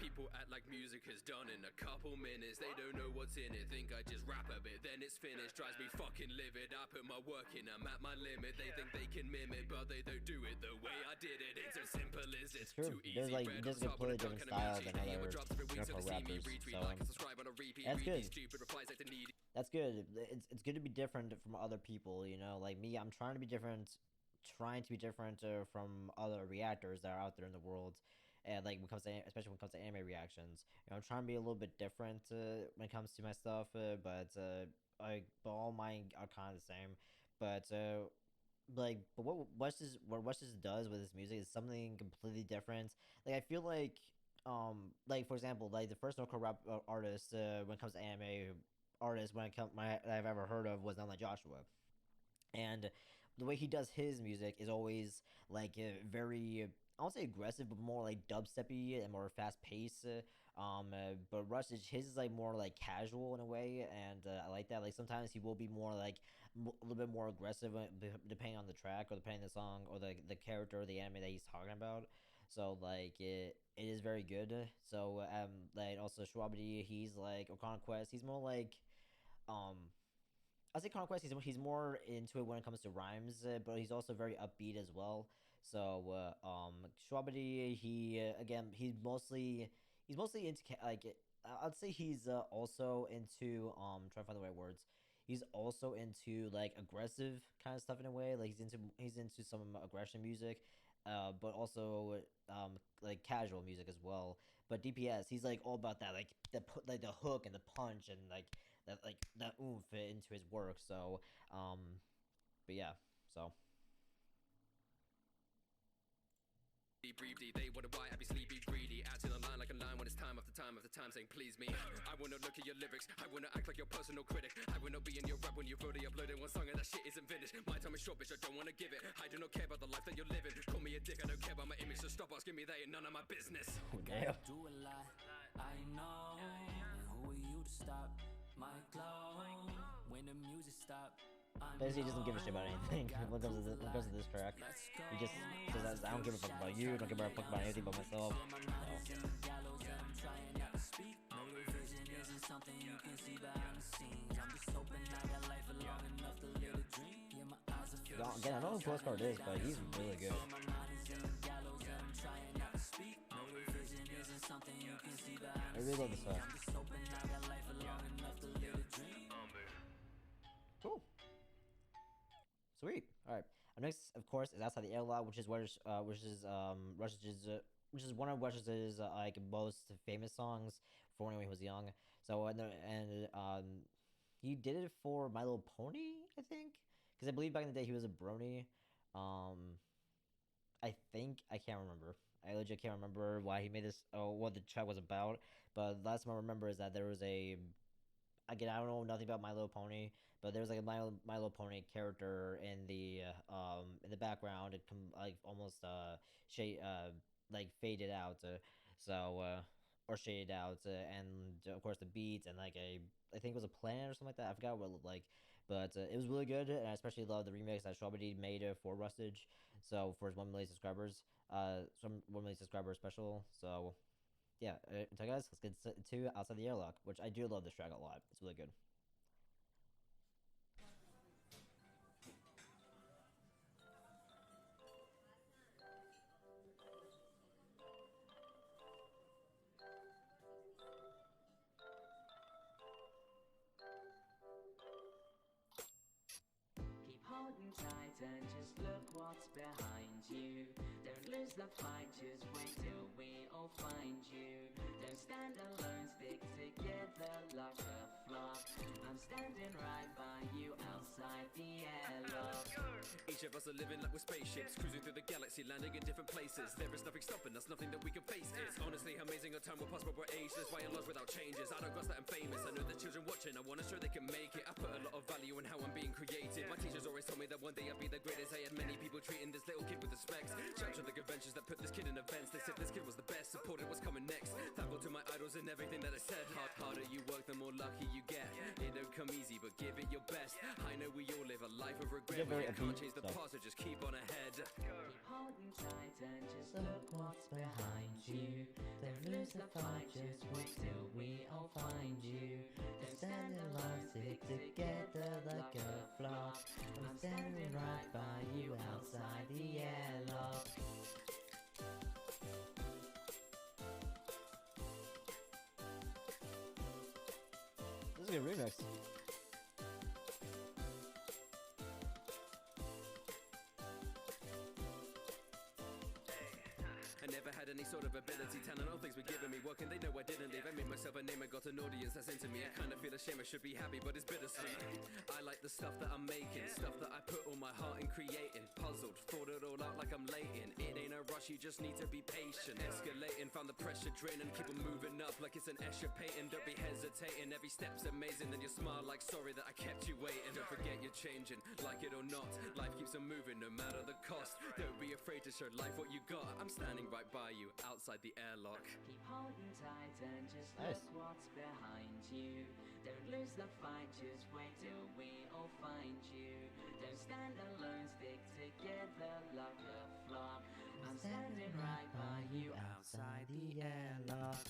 People act like music is done in a couple minutes. They don't know what's in it. Think I just rap a bit, then it's finished. Drives me fucking livid. I put my work in, I'm at my limit. They think they can mimic, but they don't do it the way I did it. It's as simple as it's true. too easy. There's like just a completely different style than other hardcore rappers. So that's good. That's good. It's good to be different from other people. You know, like me, I'm trying to be different, from other reactors that are out there in the world. And like especially when it comes to anime reactions, you know, I'm trying to be a little bit different when it comes to my stuff. But all mine are kind of the same. But what Rustage does with his music is something completely different. Like I feel like for example, like the first local rap artist when it comes to anime artist I've ever heard of was None Like Joshua, and the way he does his music is always like very, I won't say aggressive, but more like dubsteppy and more fast paced. But Rustage, his is like more like casual in a way, and I like that. Like sometimes he will be more like a little bit more aggressive depending on the track or depending on the song or the character or the anime that he's talking about. So like it is very good. So like also Schwabity, he's like, or Conquest, he's more like I'd say Conquest, he's more into it when it comes to rhymes, but he's also very upbeat as well. So Schwabity, again, he's mostly into like I'd say he's also into trying to find the right words. He's also into like aggressive kind of stuff in a way. Like he's into some aggression music, but also like casual music as well. But DPS, he's like all about that, like the hook and the punch and like that oomph into his work. So but yeah, so. They wonder why I be sleepy, greedy, acting online like a line when it's time after time after time saying please me. I wanna look at your lyrics, I wanna act like your personal critic. I wanna be in your rap when you've already uploaded one song and that shit isn't finished. My time is short, bitch, I don't wanna give it. I do not care about the life that you're living. Call me a dick, I don't care about my image, so stop asking me, that ain't none of my business. Gotta do a lot, I know. And who are you to stop my glow? When the music stops, basically, he doesn't give a shit about anything when it comes to this track. He just says, I don't give a fuck about you, don't give a fuck about anything but myself. Again, I don't know who Postcard is, but he's really good. I really love this stuff. Cool. Sweet. All right. Next, of course, is Outside the Airlock, which is one of Rush's like most famous songs for when he was young. So he did it for My Little Pony, I think, because I believe back in the day he was a brony. I think I can't remember. I legit can't remember why he made this. What the track was about. But last time I remember is that there was a. Again, I don't know nothing about My Little Pony, but there's like a My Little Pony character in the background. It like almost like faded out, or shaded out, and of course the beats and like I think it was a planet or something like that. I forgot what it looked like, but it was really good, and I especially love the remix that Strawberry made for Rustage. So for his 1 million subscribers, some 1 million subscriber special. So. Yeah, so guys, let's get to Outside the Airlock, which I do love this track a lot. It's really good. Keep holding tight and just look what's behind you. Don't lose the fight, just wait till we all find you. Don't stand alone, stick together like a flock. I'm standing right by you outside the airlock. Each of us are living like we're spaceships, cruising through the galaxy, landing in different places. There is nothing stopping us, nothing that we can face. It's honestly amazing, our time will pass, but we're ageless. Why I'm lost without changes, I don't gossip that I'm famous. I know the children watching, I wanna show they can make it. I put a lot of value in how I'm being creative. My teachers always told me that one day I'd be the greatest. I had many people treating this little kid with respect. Shout to the conventions that put this kid in events. They said this kid was the best, supported what's coming next. Thankful to my idols and everything that I said. Harder you work, the more lucky you get. It don't come easy, but give it your best. I know we all live a life of regret. We can't change the past, so just keep on ahead. Keep holding tight and just look what's behind you. Don't lose the fight, just wait till we all find you. Don't stand in line, stick together like a flock. I'm standing right by you outside the airlock. This is a good remix. I never had any sort of ability, talent, all things were given me. What can they know I didn't leave? I made myself a name, I got an audience that's into me. I kinda feel ashamed, I should be happy, but it's bittersweet. I like the stuff that I'm making, stuff that I put all my heart in creating. Puzzled, thought it all out like I'm late in. It ain't a rush, you just need to be patient. Escalating, found the pressure draining, keep on moving up like it's an Escher painting. Don't be hesitating, every step's amazing. Then you smile like sorry that I kept you waiting. Don't forget you're changing, like it or not. Life keeps on moving no matter the cost. Don't be afraid to show life what you got. I'm standing right by you outside the airlock. Keep holding tight and just look what's behind you. Don't lose the fight, just wait till we all find you. Don't stand alone, stick together like a flock. I'm standing right by you outside the airlock.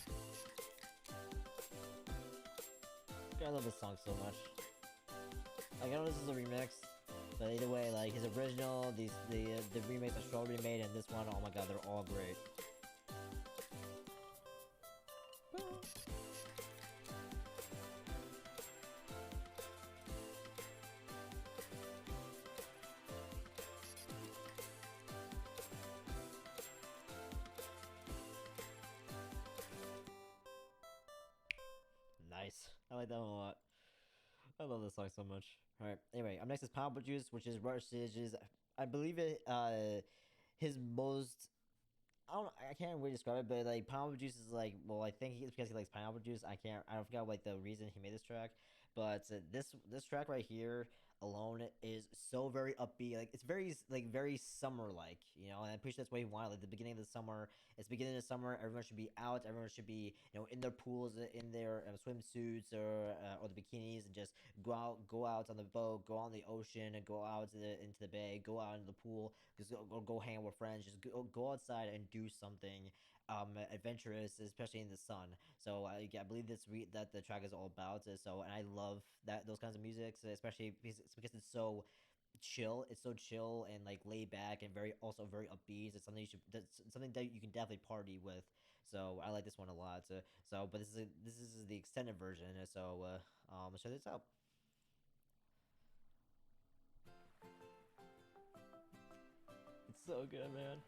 I love this song so much. Like, I know this is a remix, but either way, like his original, the remake that Strawberry made, and this one, oh my god, they're all great. Nice. I like that one a lot. I love this song so much. Alright, anyway, up next is Pineapple Juice, which is Rustage's, I believe it, his most, I can't really describe it, but like Pineapple Juice is like, well, I think it's because he likes pineapple juice. I forgot like the reason he made this track, but this track right here alone is so very upbeat. Like it's very summer like, you know, and I'm pretty sure that's what he wanted. Like the beginning of the summer, it's beginning of summer, everyone should be out, everyone should be, you know, in their pools, in their swimsuits or the bikinis, and just go out on the boat, go out on the ocean, and go out into the bay, go out into the pool, just go hang out with friends, just go outside and do something adventurous, especially in the sun. So I believe that the track is all about. So, and I love those kinds of music, especially because it's so chill. It's so chill and like laid back and also very upbeat. It's something something that you can definitely party with. So I like this one a lot. But this is the extended version. So let's check this out. It's so good, man.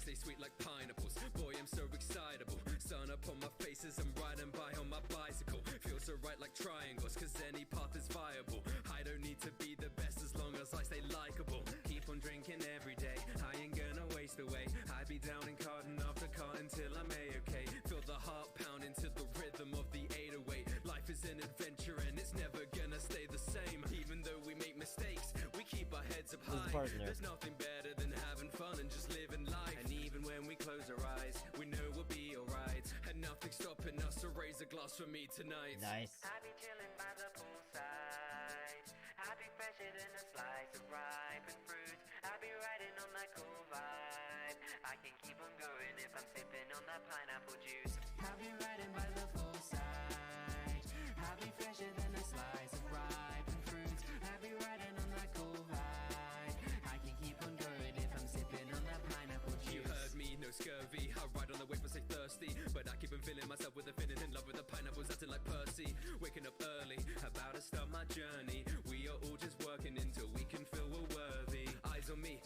Stay sweet like pineapples. Boy, I'm so excitable. Sun up on my face as I'm riding by on my bicycle. Feels so right like triangles, cause any path is viable. I don't need to be the best as long as I stay likable. Keep on drinking every day, I ain't gonna waste away. I be down in carton after carton till I'm A-okay. Feel the heart pounding to the rhythm of the 808. Life is an adventure and it's never gonna stay the same. Even though we make mistakes, we keep our heads up high. There's nothing better than having fun and just living life. And even when we close our eyes, we know we'll be alright. And nothing's stopping us, so raise a glass for me tonight. Nice. I be chilling by the poolside. I be fresher than a slice of ripened fruit. I be riding on that cool vibe. I can keep on going if I'm sipping on that pineapple juice. I be riding by the poolside. I be fresher than a slice of ripened fruit. I be riding on that cool vibe. I can keep on going if I'm sipping on that pineapple juice. You heard me, no scurvy. I ride on the wave but stay thirsty. But I keep on feeling myself with the feeling in love with the pineapples, acting like Percy. Waking up early, about to start my journey. We are all just working until we can feel we're worthy. Eyes on me,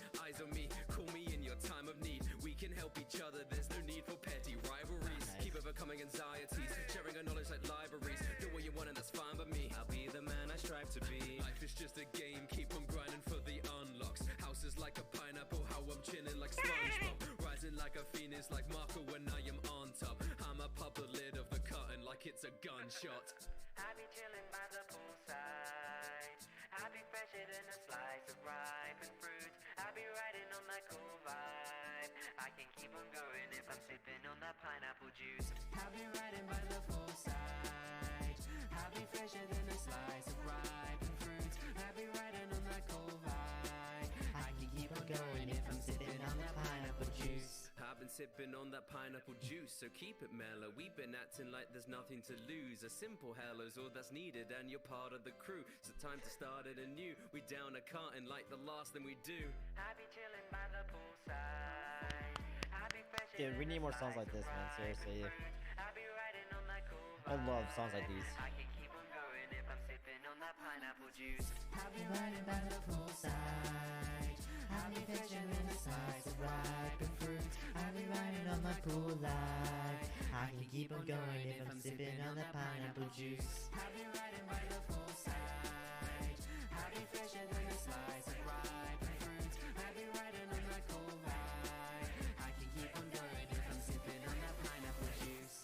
call me in your time of need. We can help each other, there's no need for petty rivalries. Keep overcoming anxieties, sharing our knowledge like libraries. Do what you want and that's fine by me. I'll be the man I strive to be. Life is just a game, keep on grinding for the unlocks. House is like a pineapple, how I'm chilling like SpongeBob. Rising like a phoenix, like Marco when I am on top. I'ma pop the lid of the curtain like it's a gunshot. I be chilling by the poolside. I be fresher than a slice of ripened fruit. I be riding on that cool vibe. I can keep on going if I'm sipping on that pineapple juice. I've been riding by the poolside. I'll be fresher than a slice of ripened fruit. I'll be riding on that cold vibe. I can keep on going if I'm sipping on that pineapple juice. I've been sipping on that pineapple juice, so keep it mellow. We've been acting like there's nothing to lose. A simple hello's all that's needed, and you're part of the crew. So time to start it anew. We down a carton like the last thing we do. I be chilling by the poolside. I be fresher Dude, we than need a more songs slice like this, of man. Seriously. ripened fruit. I be riding on that cool I love songs like vibe. these. I can keep on going if I'm sipping on that pineapple juice. I'll be riding by the poolside. I'll be fresher than a slice of ripened fruit. I'll be riding on my cool life. I can keep on going if I'm sipping on that pineapple juice. I'll be riding by the poolside. I'll be fresher than a slice of ripened fruit. I'll be riding on my cool vibe. I can keep on going if I'm sipping on that pineapple juice.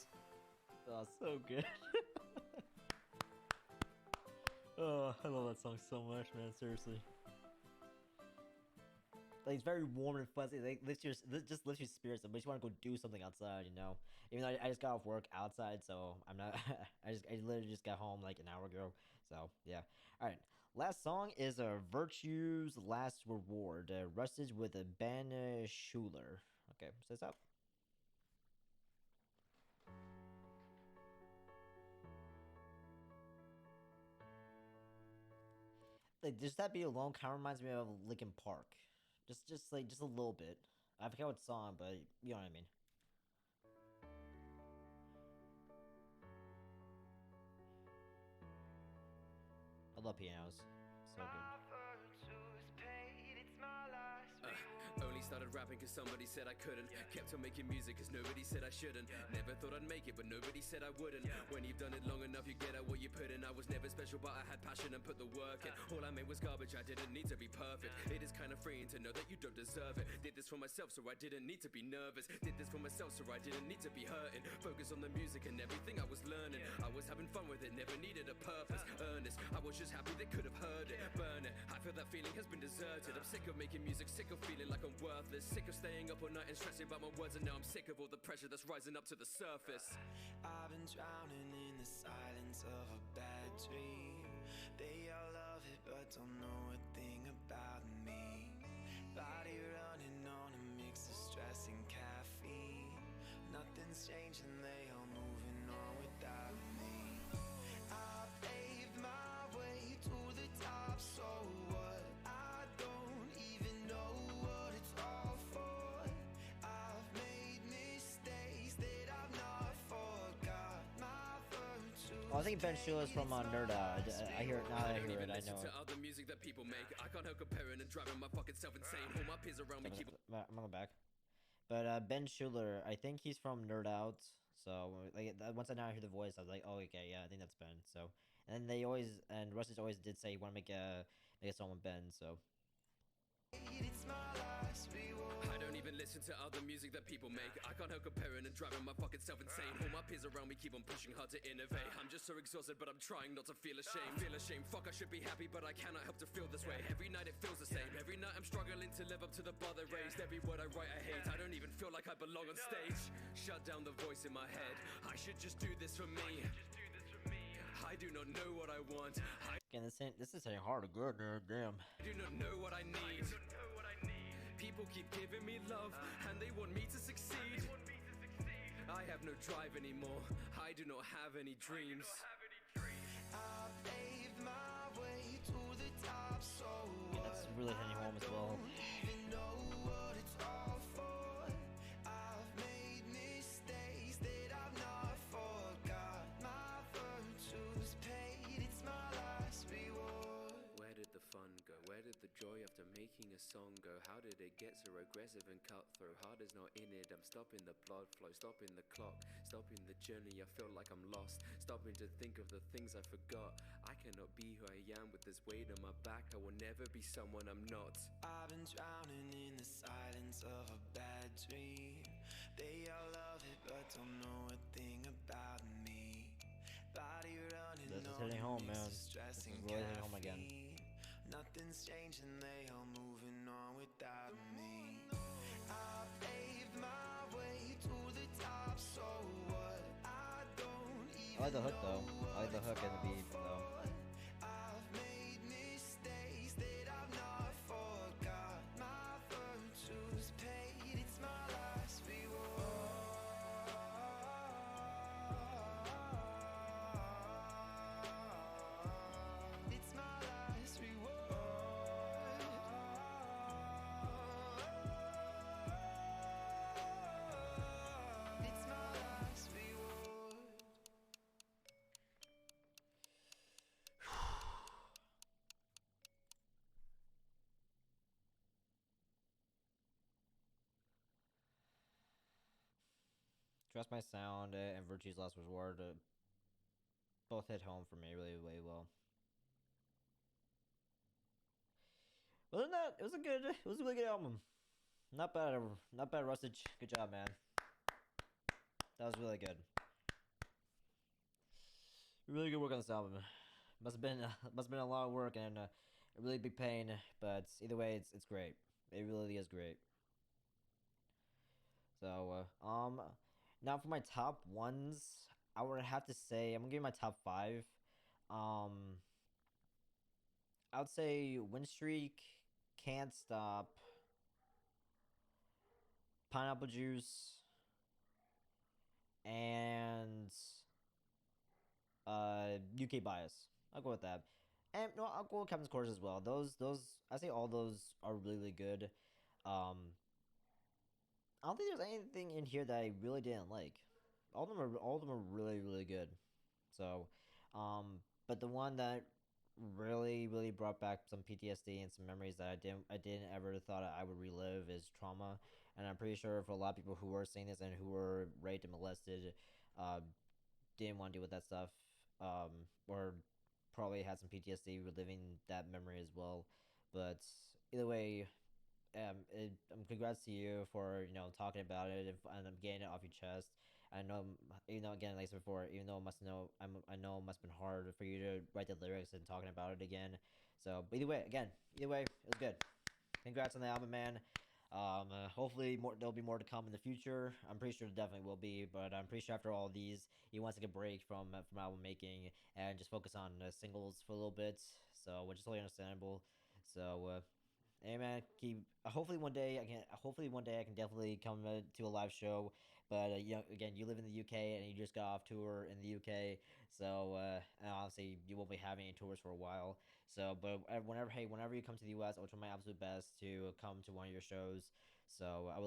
Oh, so good. Oh, I love that song so much, man. Seriously. Like, it's very warm and fuzzy. Like, just lifts your spirits up. But you want to go do something outside, you know. Even though I just got off work outside, so I'm not. I literally just got home like an hour ago. So yeah. All right. Last song is Virtue's Last Reward. Rustage with Ben Schuler. Okay, so it's up. Like, just that beat alone kind of reminds me of Linkin Park. Just a little bit. I forget what song, but you know what I mean. I love pianos. So good. Only started rapping cause somebody said I couldn't. Kept on making music cause nobody said I shouldn't. Never thought I'd make it but nobody said I wouldn't. When you've done it long enough you get out what you put in. I was never special but I had passion and put the work in. All I made was garbage, I didn't need to be perfect. It is kind of freeing to know that you don't deserve it. Did this for myself so I didn't need to be nervous. Did this for myself so I didn't need to be hurting. Focus on the music and everything I was learning. I was having fun with it, never needed a purpose. Earnest, I was just happy they could have heard it. Burn it, I feel that feeling has been deserted. I'm sick of making music, sick of feeling like I'm worthless. Sick of staying up all night and stressing about my words. And now I'm sick of all the pressure that's rising up to the surface. I've been drowning in the silence of a bad dream. They all love it but don't know a thing about me. Body running on a mix of stress and caffeine. Nothing's changing, they all moving on without me. I paved my way to the top, so what? I don't even know what it's all for. I've made mistakes that I've not forgot. My virtue. Oh, I think Ben Schuler's from Nerd Out. I hear it now. I hear it. I know. To other music that people make, I can't help comparing and driving my fucking self insane. All my peers around me keep. I'm gonna go back. But Ben Schuler, I think he's from Nerd Out. So like once I now hear the voice, I was like, oh okay, yeah, I think that's Ben. So and they always Rustage always did say he want to make a song with Ben. So. It's my last reward. I don't even listen to other music that people make. I can't help comparing and driving my fucking self insane. All my peers around me keep on pushing hard to innovate. I'm just so exhausted, but I'm trying not to feel ashamed. Feel ashamed, fuck, I should be happy, but I cannot help to feel this way. Every night it feels the same. Every night I'm struggling to live up to the bar they raised. Every word I write I hate. I don't even feel like I belong on stage. Shut down the voice in my head. I should just do this for me. I do not know what I want. Again, this is saying hard or good, damn. I do not know what I need. People keep giving me love and they want me to succeed. I have no drive anymore. I do not have any dreams. I paved my way to the top, so Yeah, that's really hitting home as well. even know what it's all for. I've made mistakes that I've not forgot. My virtue's paid, it's my last reward. Where did the fun go? Where did the joy after making a song go? How did it get so aggressive and cutthroat? Heart is not in it, I'm stopping the blood flow, stopping the clock, stopping the journey, I feel like I'm lost, stopping to think of the things I forgot. I cannot be who I am with this weight on my back, I will never be someone I'm not. I've been drowning in the silence of a bad dream. They all love it but don't know a thing about me. Body running This is on hitting a home, mix man. of This stress is and really hitting home again. caffeine. Nothing's changing, they all moving on without me. I I like the hook though. I like the hook and the beat though. I've made mistakes that I've not forgot. My virtues paid, it's my last reward. It's my last reward. It's my last reward. Trust My Sound and Virtue's Last Resort both hit home for me really, really well. Other than that, it was a really good album. Not bad, Rustage. Good job, man. That was really good. Really good work on this album. Must have been a lot of work and a really big pain, but either way, it's great. It really is great. So, now for my top ones, I would have to say I'm gonna give you my top 5. I would say Win Streak, Can't Stop, Pineapple Juice, and UK Bias. I'll go with that. And no, I'll go with Captain's Course as well. Those I say all those are really good. I don't think there's anything in here that I really didn't like. All of them are really, really good. So, but the one that really, really brought back some PTSD and some memories that I didn't ever thought I would relive is Trauma. And I'm pretty sure for a lot of people who were seeing this and who were raped and molested, didn't want to deal with that stuff, or probably had some PTSD reliving that memory as well. But either way, congrats to you for talking about it and getting it off your chest. I know, again, like I said before, even though I know it must have been hard for you to write the lyrics and talking about it again. So, but either way, it was good. Congrats on the album, man. Hopefully there'll be more to come in the future. I'm pretty sure there definitely will be, but I'm pretty sure after all these, he wants to take a break from album making and just focus on singles for a little bit. So, which is totally understandable. So, hey man, keep. Hopefully one day I can. Hopefully one day I can definitely come to a live show. But again, you live in the UK and you just got off tour in the UK, so and obviously you won't be having any tours for a while. So, but whenever you come to the US, I'll try my absolute best to come to one of your shows. So I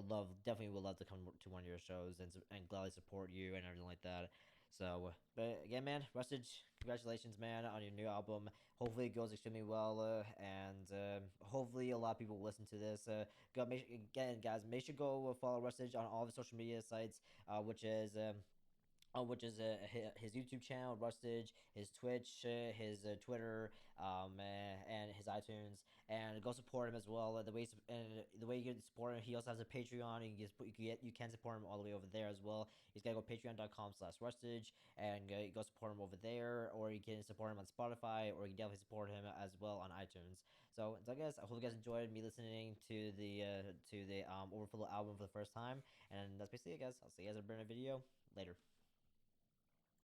definitely would love to come to one of your shows and gladly support you and everything like that. So, but again, man, Rustage, congratulations, man, on your new album. Hopefully, it goes extremely well, and hopefully, a lot of people will listen to this. Again, guys, make sure to go follow Rustage on all the social media sites, which is his YouTube channel, Rustage, his Twitch, his Twitter, and his iTunes, and go support him as well. The way you can support him, he also has a Patreon. You can support him all the way over there as well. He's gotta go patreon.com/Rustage and go support him over there, or you can support him on Spotify, or you can definitely support him as well on iTunes. So I guess I hope you guys enjoyed me listening to the Overflow album for the first time, and that's basically it, guys. I'll see you guys in a video later.